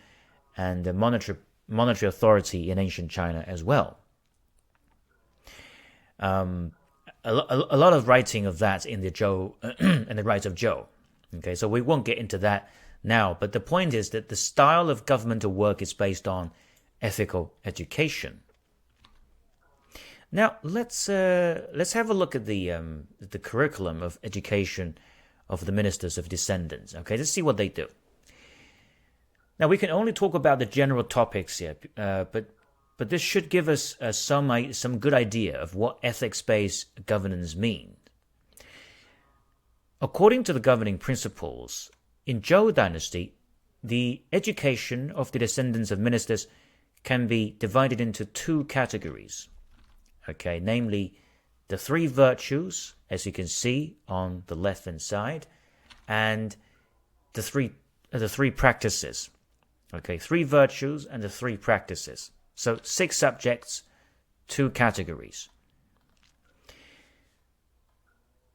and the monetary authority in ancient China as well. A lot of writing of that in the Zhou and the Rise of Zhou. Okay, so we won't get into that now, but the point is that the style of governmental work is based on ethical education. Now let's have a look at the curriculum of education of the ministers of descendants. Okay, let's see what they do. Now we can only talk about the general topics here, but this should give us some good idea of what ethics-based governance means. According to the governing principles, in Zhou dynasty, the education of the descendants of ministers can be divided into two categories. Okay, namely the three virtues, as you can see on the left-hand side, and the three practices. Okay, three virtues and the three practices. So 6 subjects, 2 categories.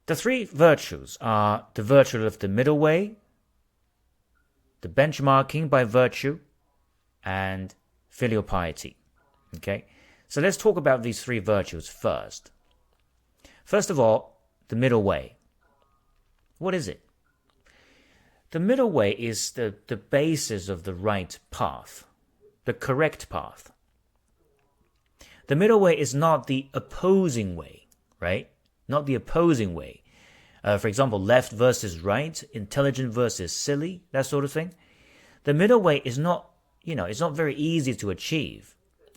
The 3 virtues are the virtue of the middle way, the benchmarking by virtue, and filial piety. Okay, so let's talk about these three virtues first. First of all, the middle way. What is it? The middle way is the basis of the right path, the correct path. The middle way is not the opposing way, right? Not the opposing way. For example, left versus right, intelligent versus silly, that sort of thing. The middle way is not, it's not very easy to achieve.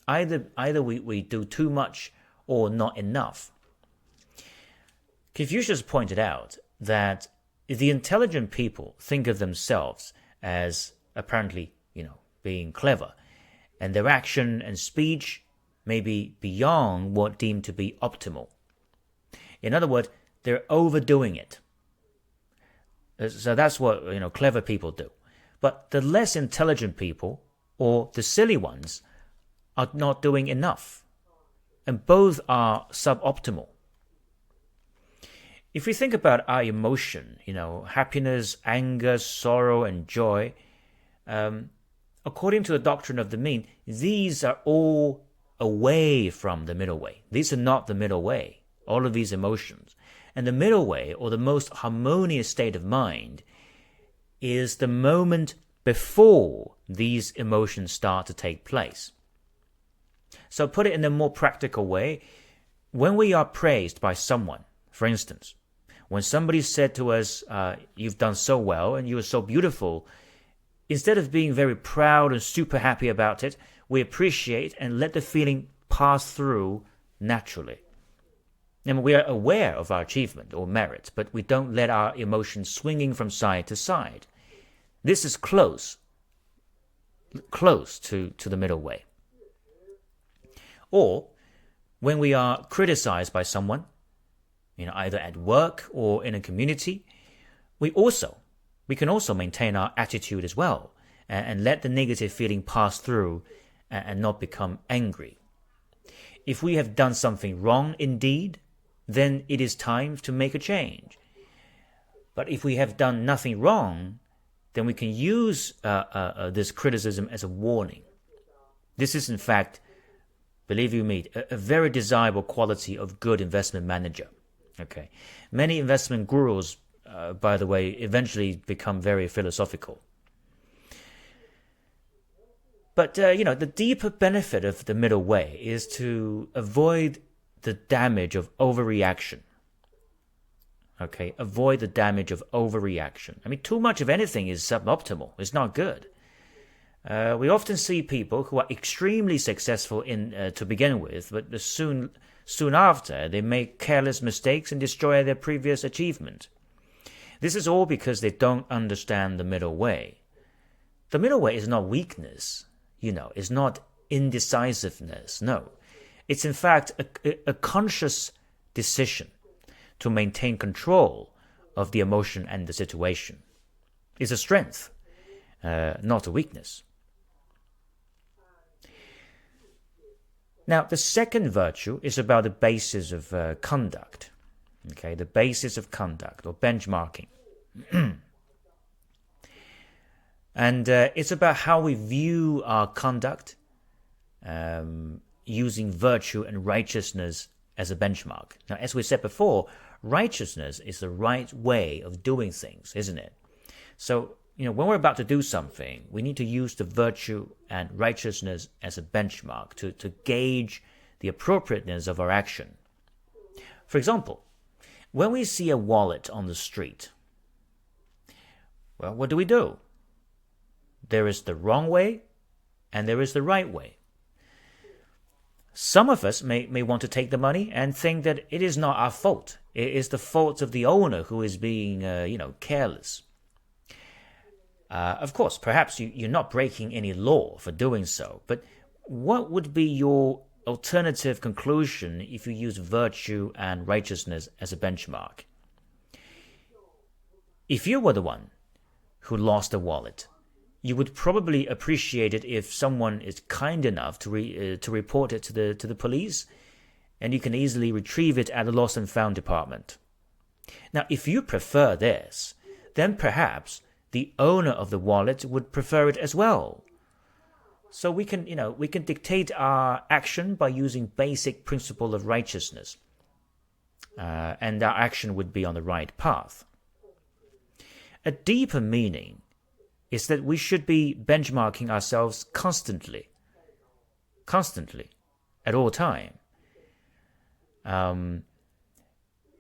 Either we do too much or not enough. Confucius pointed out that the intelligent people think of themselves as apparently, being clever, and their action and speech may be beyond what deemed to be optimal. In other words, they're overdoing it. So that's what, clever people do. But the less intelligent people, or the silly ones, are not doing enough. And both are suboptimal. If we think about our emotion, happiness, anger, sorrow, and joy, according to the doctrine of the mean, these are all away from the middle way. These are not the middle way, all of these emotions. And the middle way, or the most harmonious state of mind, is the moment before these emotions start to take place. So put it in a more practical way, when we are praised by someone, for instance, when somebody said to us, you've done so well and you are so beautiful, instead of being very proud and super happy about it, we appreciate and let the feeling pass through naturally. And we are aware of our achievement or merit, but we don't let our emotions swinging from side to side. This is close to the middle way. Or when we are criticized by someone, either at work or in a community, we can also maintain our attitude as well and let the negative feeling pass through and not become angry. If we have done something wrong indeed, then it is time to make a change. But if we have done nothing wrong, then we can use this criticism as a warning. This is in fact, believe you me, a very desirable quality of good investment manager. Okay, many investment gurus, by the way, eventually become very philosophical. But the deeper benefit of the middle way is to avoid the damage of overreaction. Okay, avoid the damage of overreaction. I mean, too much of anything is suboptimal. It's not good. We often see people who are extremely successful to begin with, but soon after they make careless mistakes and destroy their previous achievement. This is all because they don't understand the middle way. The middle way is not weakness, it's not indecisiveness, no. It's in fact a conscious decision to maintain control of the emotion and the situation. It's a strength, not a weakness. Now, the second virtue is about the basis of conduct. Okay, the basis of conduct or benchmarking. And it's about how we view our conduct, using virtue and righteousness as a benchmark. Now, as we said before, righteousness is the right way of doing things, isn't it? So, when we're about to do something, we need to use the virtue and righteousness as a benchmark to gauge the appropriateness of our action. For example, when we see a wallet on the street, well, what do? There is the wrong way and there is the right way. Some of us may want to take the money and think that it is not our fault. It is the fault of the owner who is being, careless. Of course, perhaps you're not breaking any law for doing so, but what would be your alternative conclusion if you use virtue and righteousness as a benchmark? If you were the one who lost a wallet, you would probably appreciate it if someone is kind enough to report it to the police, and you can easily retrieve it at the lost and found department. Now, if you prefer this, then perhaps the owner of the wallet would prefer it as well. So we can dictate our action by using basic principle of righteousness, and our action would be on the right path. A deeper meaning is that we should be benchmarking ourselves constantly, at all time. And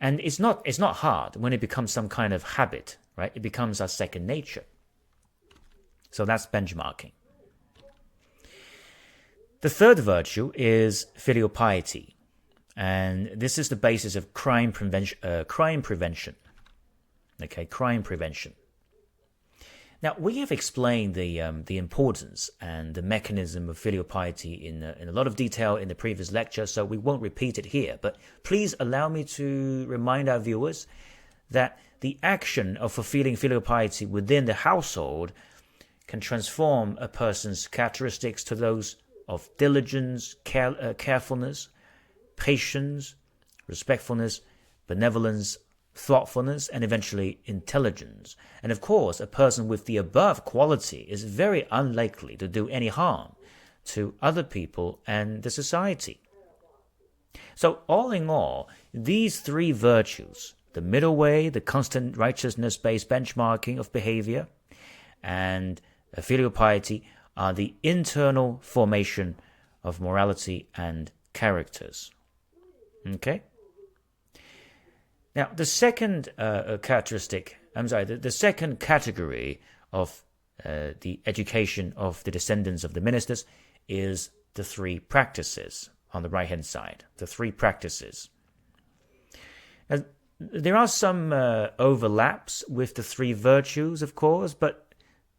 it's not hard when it becomes some kind of habit, right? It becomes our second nature. So that's benchmarking. The third virtue is filial piety, and this is the basis of crime prevention. Crime prevention. Now, we have explained the importance and the mechanism of filial piety in a lot of detail in the previous lecture, so we won't repeat it here. But please allow me to remind our viewers that the action of fulfilling filial piety within the household can transform a person's characteristics to those of diligence, carefulness, patience, respectfulness, benevolence, thoughtfulness, and eventually intelligence. And of course, a person with the above quality is very unlikely to do any harm to other people and the society. So all in all, these three virtues, the middle way, the constant righteousness-based benchmarking of behavior, and filial piety, are the internal formation of morality and characters. Okay? Now, the second the second category of the education of the descendants of the ministers is the three practices on the right-hand side. The three practices. Now, there are some overlaps with the three virtues, of course, but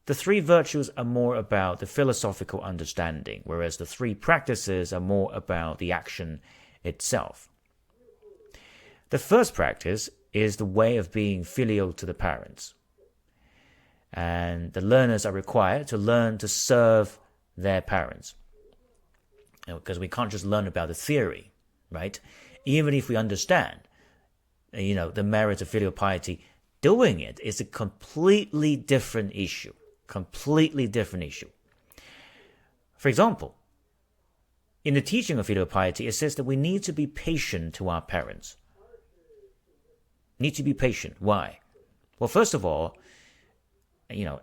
the three virtues are more about the philosophical understanding, whereas the three practices are more about the action itself. The first practice is the way of being filial to the parents. And the learners are required to learn to serve their parents. Because we can't just learn about the theory, right? Even if we understand, the merit of filial piety, doing it is a completely different issue. For example, in the teaching of filial piety, it says that we need to be patient to our parents. Need to be patient. Why? Well, first of all,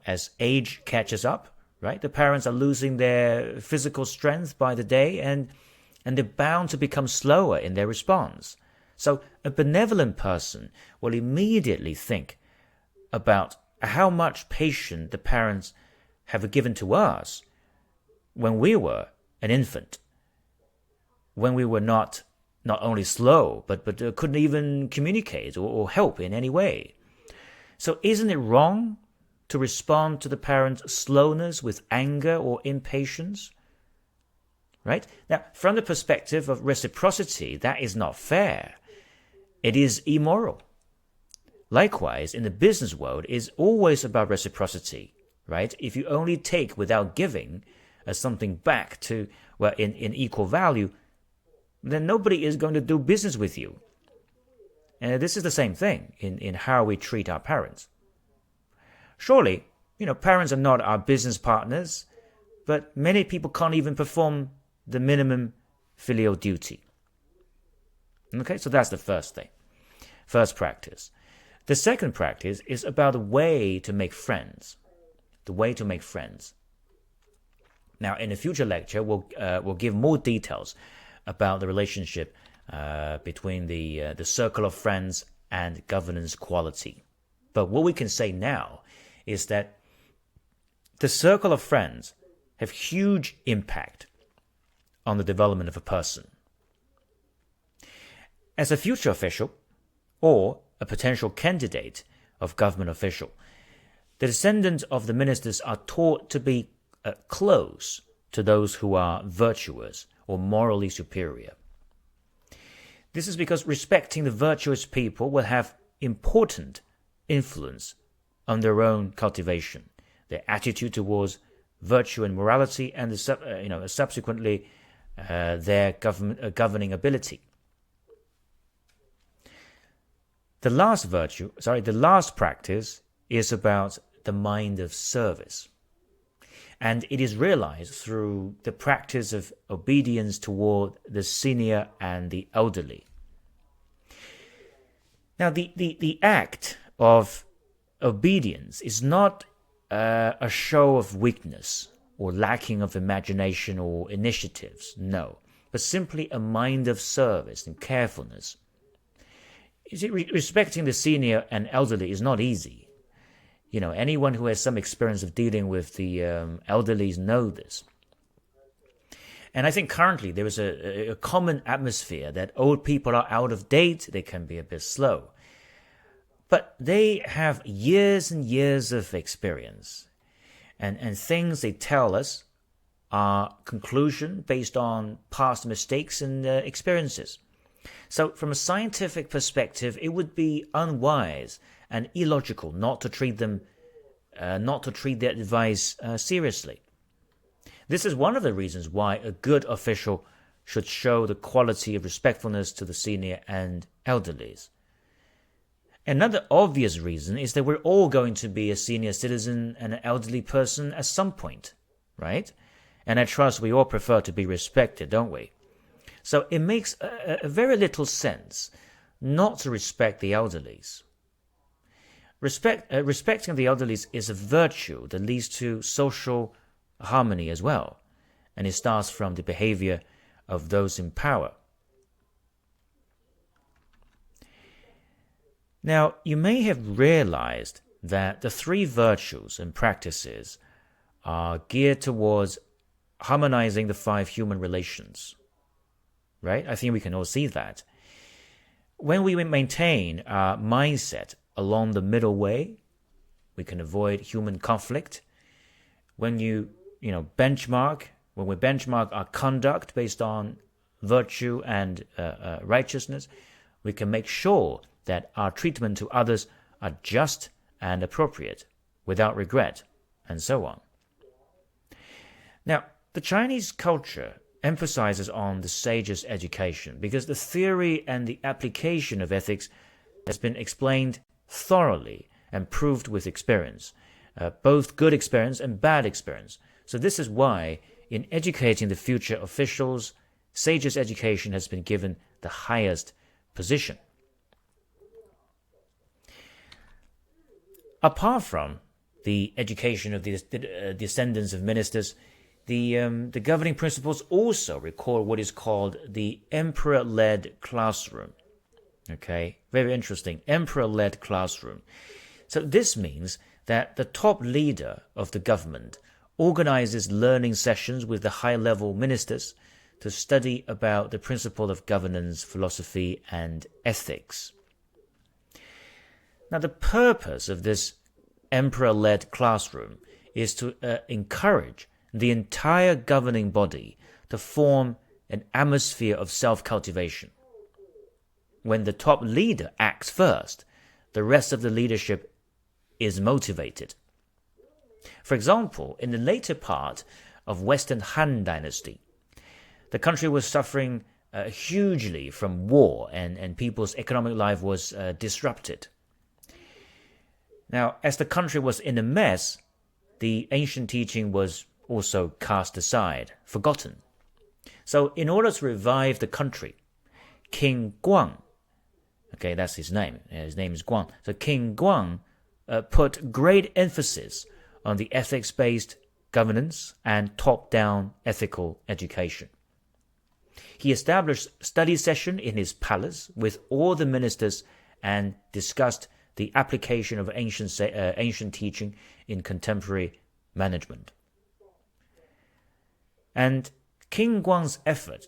as age catches up, right? The parents are losing their physical strength by the day, and they're bound to become slower in their response. So a benevolent person will immediately think about how much patience the parents have given to us when we were an infant, when we were not only slow, but couldn't even communicate or help in any way. So isn't it wrong to respond to the parents' slowness with anger or impatience? Right? Now, from the perspective of reciprocity, that is not fair. It is immoral. Likewise, in the business world, it's always about reciprocity, right? If you only take without giving something back to, in equal value, then nobody is going to do business with you. And this is the same thing in how we treat our parents. Surely, parents are not our business partners, but many people can't even perform the minimum filial duty. Okay, so that's the first thing. First practice. The second practice is about the way to make friends. The way to make friends. Now, in a future lecture, we'll give more details about the relationship between the circle of friends and governance quality. But what we can say now is that the circle of friends have huge impact on the development of a person. As a future official or a potential candidate of government official, the descendants of the ministers are taught to be close to those who are virtuous or morally superior. This is because respecting the virtuous people will have important influence on their own cultivation, their attitude towards virtue and morality, and subsequently their governing ability. The last practice is about the mind of service. And it is realized through the practice of obedience toward the senior and the elderly. Now, the act of obedience is not a show of weakness or lacking of imagination or initiatives, no, but simply a mind of service and carefulness. Respecting the senior and elderly is not easy. Anyone who has some experience of dealing with the elderly know this. And I think currently there is a common atmosphere that old people are out of date, they can be a bit slow. But they have years and years of experience. And things they tell us are conclusion based on past mistakes and experiences. So from a scientific perspective, it would be unwise and illogical not to treat their advice seriously. This is one of the reasons why a good official should show the quality of respectfulness to the senior and elderlies. Another obvious reason is that we're all going to be a senior citizen and an elderly person at some point, right? And I trust we all prefer to be respected, don't we? So it makes a very little sense not to respect the elderlies. Respecting the elderlies is a virtue that leads to social harmony as well, and it starts from the behavior of those in power. Now, you may have realized that the three virtues and practices are geared towards harmonizing the 5 human relations, right? I think we can all see that. When we maintain our mindset along the middle way, we can avoid human conflict. When we benchmark our conduct based on virtue and righteousness, we can make sure that our treatment to others are just and appropriate, without regret, and so on. Now, the Chinese culture emphasizes on the sage's education because the theory and the application of ethics has been explained thoroughly and proved with experience, both good experience and bad experience. So this is why, in educating the future officials, sage's education has been given the highest position. Apart from the education of the descendants of ministers, the governing principles also record what is called the emperor-led classroom. Okay, very interesting, emperor-led classroom. So this means that the top leader of the government organizes learning sessions with the high-level ministers to study about the principle of governance, philosophy, and ethics. Now, the purpose of this emperor-led classroom is to encourage the entire governing body to form an atmosphere of self-cultivation. When the top leader acts first, the rest of the leadership is motivated. For example, in the later part of Western Han Dynasty, the country was suffering hugely from war and people's economic life was disrupted. Now, as the country was in a mess, the ancient teaching was also cast aside, forgotten. So in order to revive the country, King Guang, okay, that's his name is Guang. So King Guang put great emphasis on the ethics-based governance and top-down ethical education. He established study session in his palace with all the ministers and discussed the application of ancient teaching in contemporary management. And King Guang's effort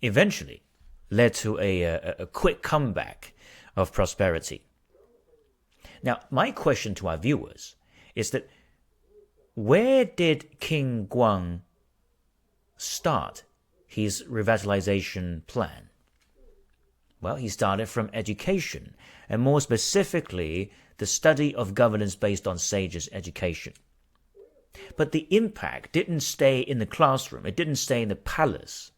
eventually led to a quick comeback of prosperity. Now, my question to our viewers is that where did King Guang start his revitalization plan? Well, he started from education, and more specifically, the study of governance based on sage's education. But the impact didn't stay in the classroom, it didn't stay in the palace,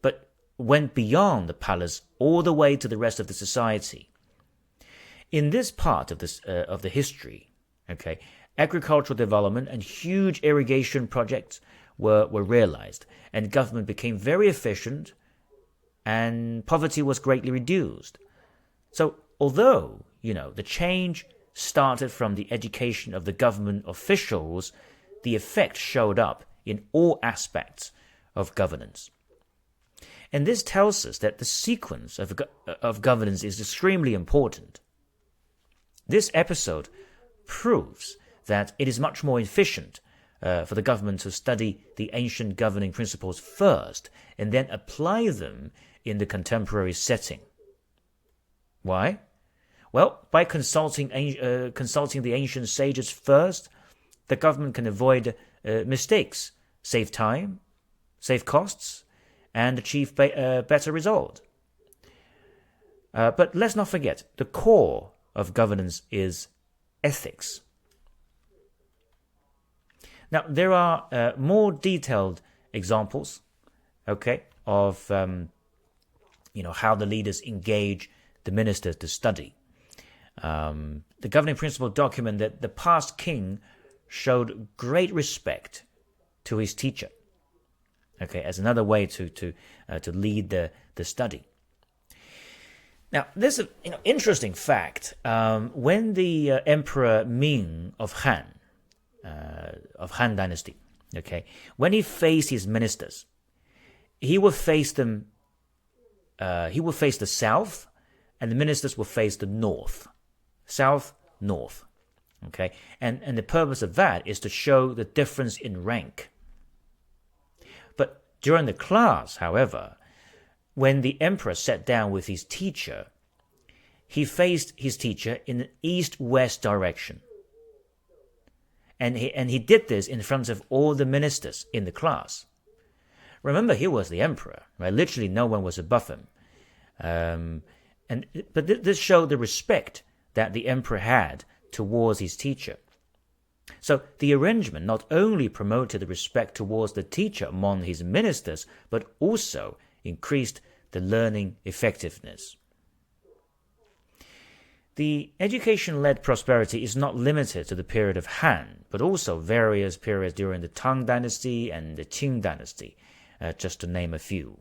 but went beyond the palace all the way to the rest of the society. In this part of the history, okay, agricultural development and huge irrigation projects were realized, and government became very efficient, and poverty was greatly reduced. So although, the change started from the education of the government officials, the effect showed up in all aspects of governance. And this tells us that the sequence of governance is extremely important. This episode proves that it is much more efficient for the government to study the ancient governing principles first and then apply them in the contemporary setting. Why? Well, by consulting the ancient sages first, the government can avoid mistakes, save time, save costs, and achieve better result. But let's not forget, the core of governance is ethics. Now, there are more detailed examples, of how the leaders engage the ministers to study. The governing principle document that the past king showed great respect to his teacher. As another way to lead the study. Now, there's an interesting fact. When the Emperor Ming of Han Dynasty, when he faced his ministers, he would face them. He would face the south, and the ministers would face the north, south, north. And the purpose of that is to show the difference in rank. But during the class, however, when the emperor sat down with his teacher, he faced his teacher in an east-west direction. And he did this in front of all the ministers in the class. Remember, he was the emperor, right? Literally no one was above him. But this showed the respect that the emperor had towards his teacher. So the arrangement not only promoted the respect towards the teacher among his ministers, but also increased the learning effectiveness. The education-led prosperity is not limited to the period of Han, but also various periods during the Tang Dynasty and the Qing Dynasty, just to name a few.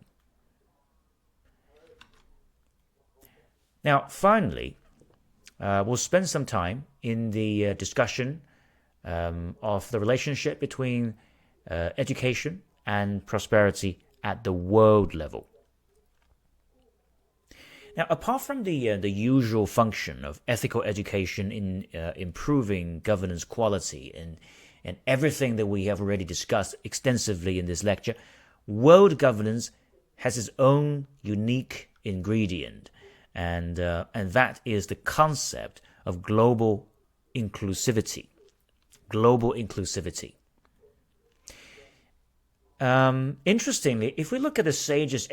Now, finally, we'll spend some time in the discussion of the relationship between education and prosperity at the world level. Now, apart from the usual function of ethical education in improving governance quality and everything that we have already discussed extensively in this lecture, world governance has its own unique ingredient, and that is the concept of global inclusivity. Global inclusivity. Interestingly, if we look at the sages'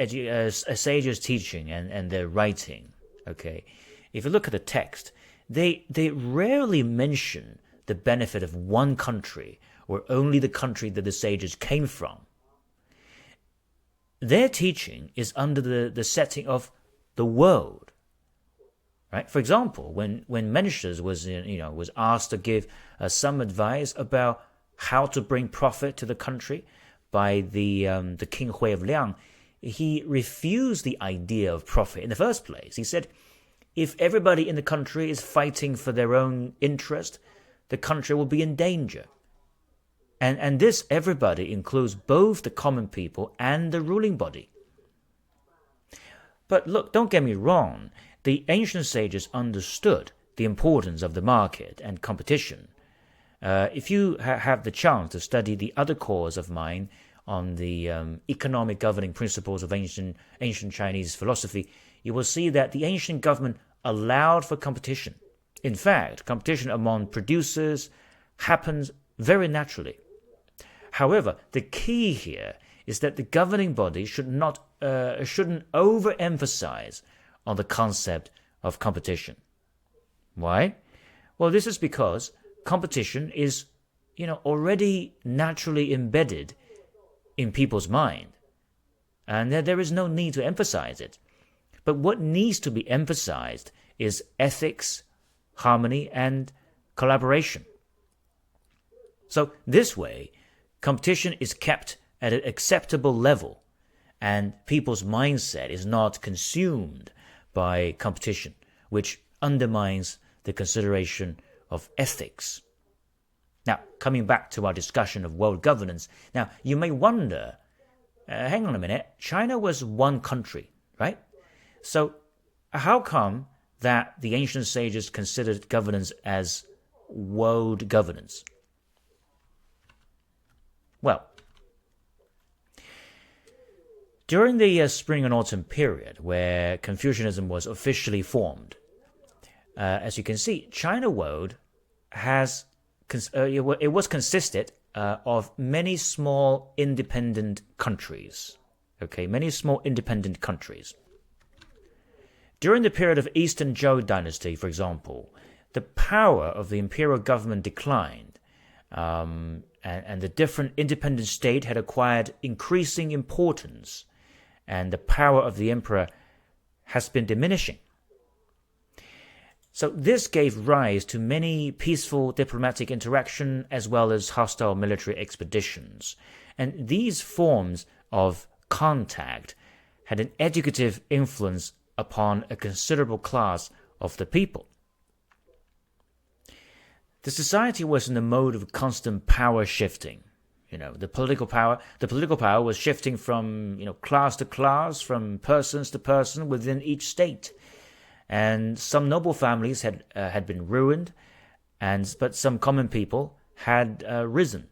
teaching and their writing, if you look at the text, they rarely mention the benefit of one country or only the country that the sages came from. Their teaching is under the setting of the world. Right? For example, when Mencius was asked to give some advice about how to bring profit to the country by the King Hui of Liang, he refused the idea of profit in the first place. He said, if everybody in the country is fighting for their own interest, the country will be in danger. And this everybody includes both the common people and the ruling body. But look, don't get me wrong, the ancient sages understood the importance of the market and competition. If you have the chance to study the other course of mine on the economic governing principles of ancient Chinese philosophy, you will see that the ancient government allowed for competition. In fact, competition among producers happens very naturally. However, the key here is that the governing body shouldn't overemphasize on the concept of competition. Why? Well, this is because competition is, already naturally embedded in people's mind, and there is no need to emphasize it. But what needs to be emphasized is ethics, harmony, and collaboration. So this way, competition is kept at an acceptable level, and people's mindset is not consumed by competition, which undermines the consideration of ethics. Now, coming back to our discussion of world governance, now you may wonder, hang on a minute, China was one country, right? So how come that the ancient sages considered governance as world governance? Well, during the spring and autumn period where Confucianism was officially formed, as you can see, China world it was consisted of many small independent countries. Okay, many small independent countries. During the period of Eastern Zhou dynasty, for example, the power of the imperial government declined, and the different independent state had acquired increasing importance, and the power of the emperor has been diminishing. So this gave rise to many peaceful diplomatic interaction as well as hostile military expeditions. And these forms of contact had an educative influence upon a considerable class of the people. The society was in a mode of constant power shifting. The political power was shifting from, class to class, from persons to person within each state. And some noble families had been ruined, but some common people had risen.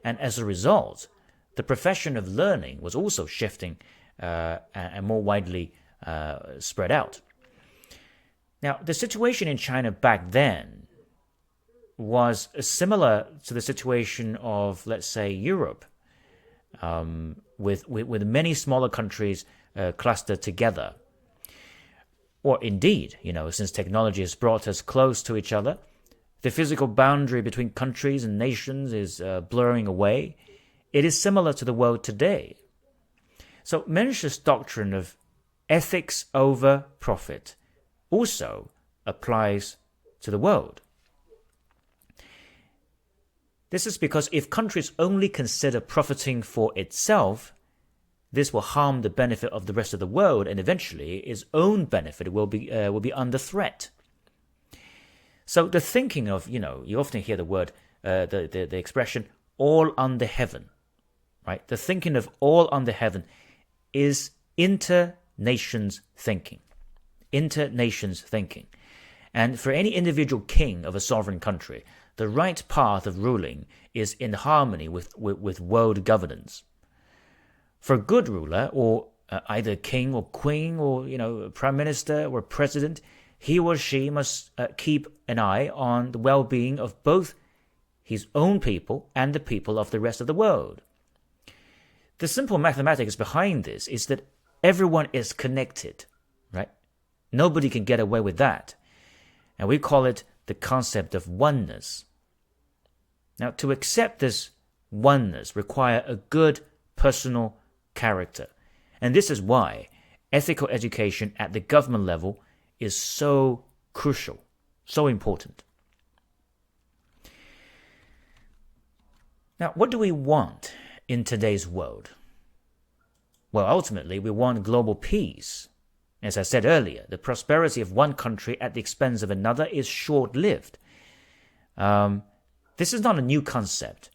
And as a result, the profession of learning was also shifting and more widely spread out. Now, the situation in China back then was similar to the situation of, let's say, Europe, with many smaller countries clustered together. Or indeed, since technology has brought us close to each other, the physical boundary between countries and nations is blurring away. It is similar to the world today. So Mencius' doctrine of ethics over profit also applies to the world. This is because if countries only consider profiting for itself, this will harm the benefit of the rest of the world, and eventually its own benefit will be under threat. So the thinking of, you often hear the word, the expression, all under heaven, right? The thinking of all under heaven is inter-nations thinking. Inter-nations thinking. And for any individual king of a sovereign country, the right path of ruling is in harmony with world governance. For a good ruler, or either king or queen, or prime minister or president, he or she must keep an eye on the well-being of both his own people and the people of the rest of the world. The simple mathematics behind this is that everyone is connected, right? Nobody can get away with that. And we call it the concept of oneness. Now, to accept this oneness requires a good personal character. And this is why ethical education at the government level is so crucial, so important. Now, what do we want in today's world? Well, ultimately, we want global peace. As I said earlier, the prosperity of one country at the expense of another is short-lived. This is not a new concept.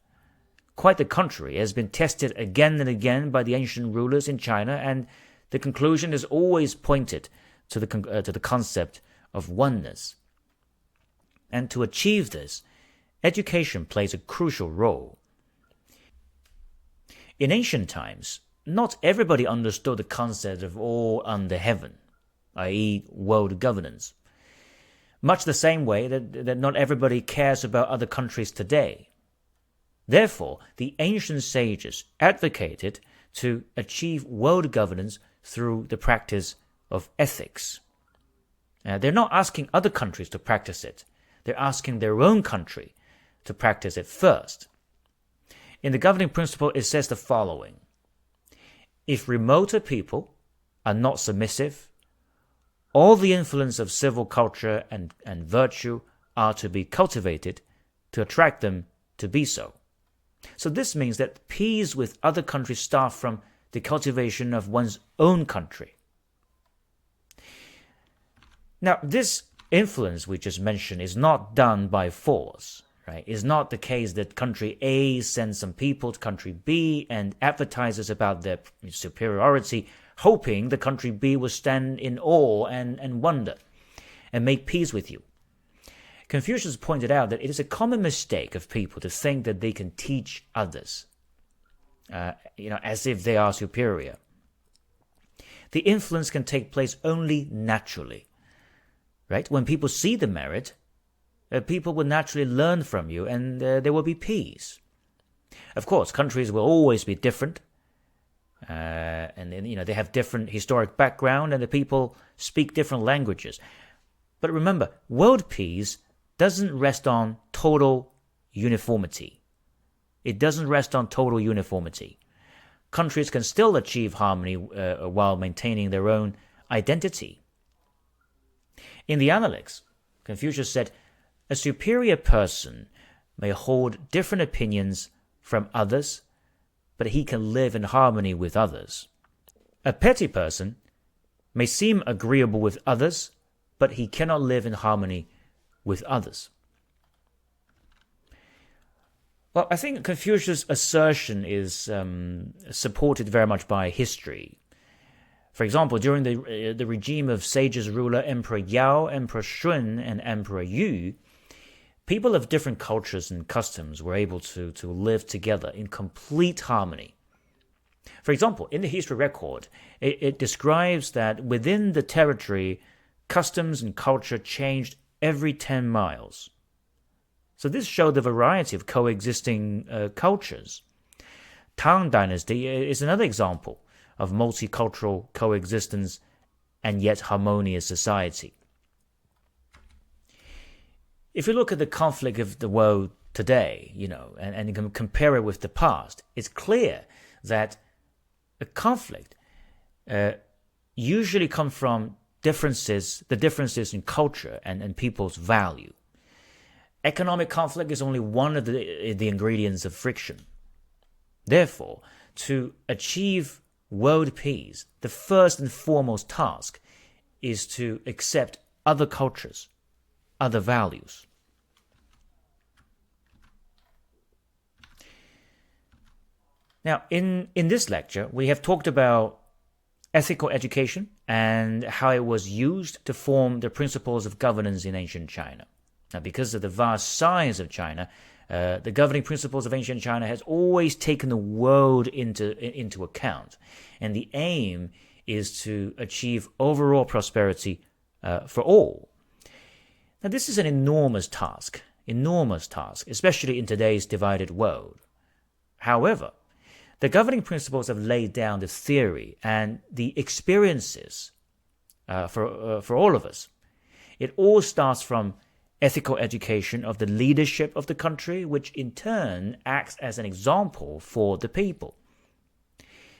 Quite the contrary, it has been tested again and again by the ancient rulers in China, and the conclusion is always pointed to the concept of oneness. And to achieve this, education plays a crucial role. In ancient times, not everybody understood the concept of all under heaven, i.e. world governance. Much the same way that not everybody cares about other countries today. Therefore, the ancient sages advocated to achieve world governance through the practice of ethics. They're not asking other countries to practice it. They're asking their own country to practice it first. In the governing principle, it says the following: if remoter people are not submissive, all the influence of civil culture and virtue are to be cultivated to attract them to be so. So this means that peace with other countries starts from the cultivation of one's own country. Now, this influence we just mentioned is not done by force, right? It's not the case that country A sends some people to country B and advertises about their superiority, hoping the country B will stand in awe and wonder and make peace with you. Confucius pointed out that it is a common mistake of people to think that they can teach others, as if they are superior. The influence can take place only naturally, right? When people see the merit, people will naturally learn from you, and there will be peace. Of course, countries will always be different, and they have different historic background, and the people speak different languages. But remember, world peace doesn't rest on total uniformity. It doesn't rest on total uniformity. Countries can still achieve harmony while maintaining their own identity. In the Analects, Confucius said, a superior person may hold different opinions from others, but he can live in harmony with others. A petty person may seem agreeable with others, but he cannot live in harmony with others. Well, I think Confucius' assertion is supported very much by history. For example, during the regime of sages ruler Emperor Yao, Emperor Shun, and Emperor Yu, people of different cultures and customs were able to live together in complete harmony. For example, in the history record, it describes that within the territory, customs and culture changed every 10 miles. So this showed the variety of coexisting cultures. Tang Dynasty is another example of multicultural coexistence and yet harmonious society. If you look at the conflict of the world today, and you can compare it with the past, it's clear that a conflict usually comes from the differences in culture and people's value. Economic conflict is only one of the ingredients of friction. Therefore, to achieve world peace, the first and foremost task is to accept other cultures, other values. Now, in this lecture, we have talked about ethical education and how it was used to form the principles of governance in ancient China. Now, because of the vast size of China, the governing principles of ancient China has always taken the world into account, and the aim is to achieve overall prosperity for all. Now, this is an enormous task, especially in today's divided world. However, the governing principles have laid down the theory and the experiences for all of us. It all starts from ethical education of the leadership of the country, which in turn acts as an example for the people.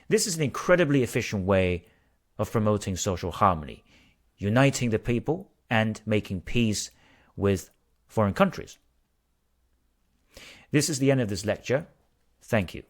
This is an incredibly efficient way of promoting social harmony, uniting the people and making peace with foreign countries. This is the end of this lecture. Thank you.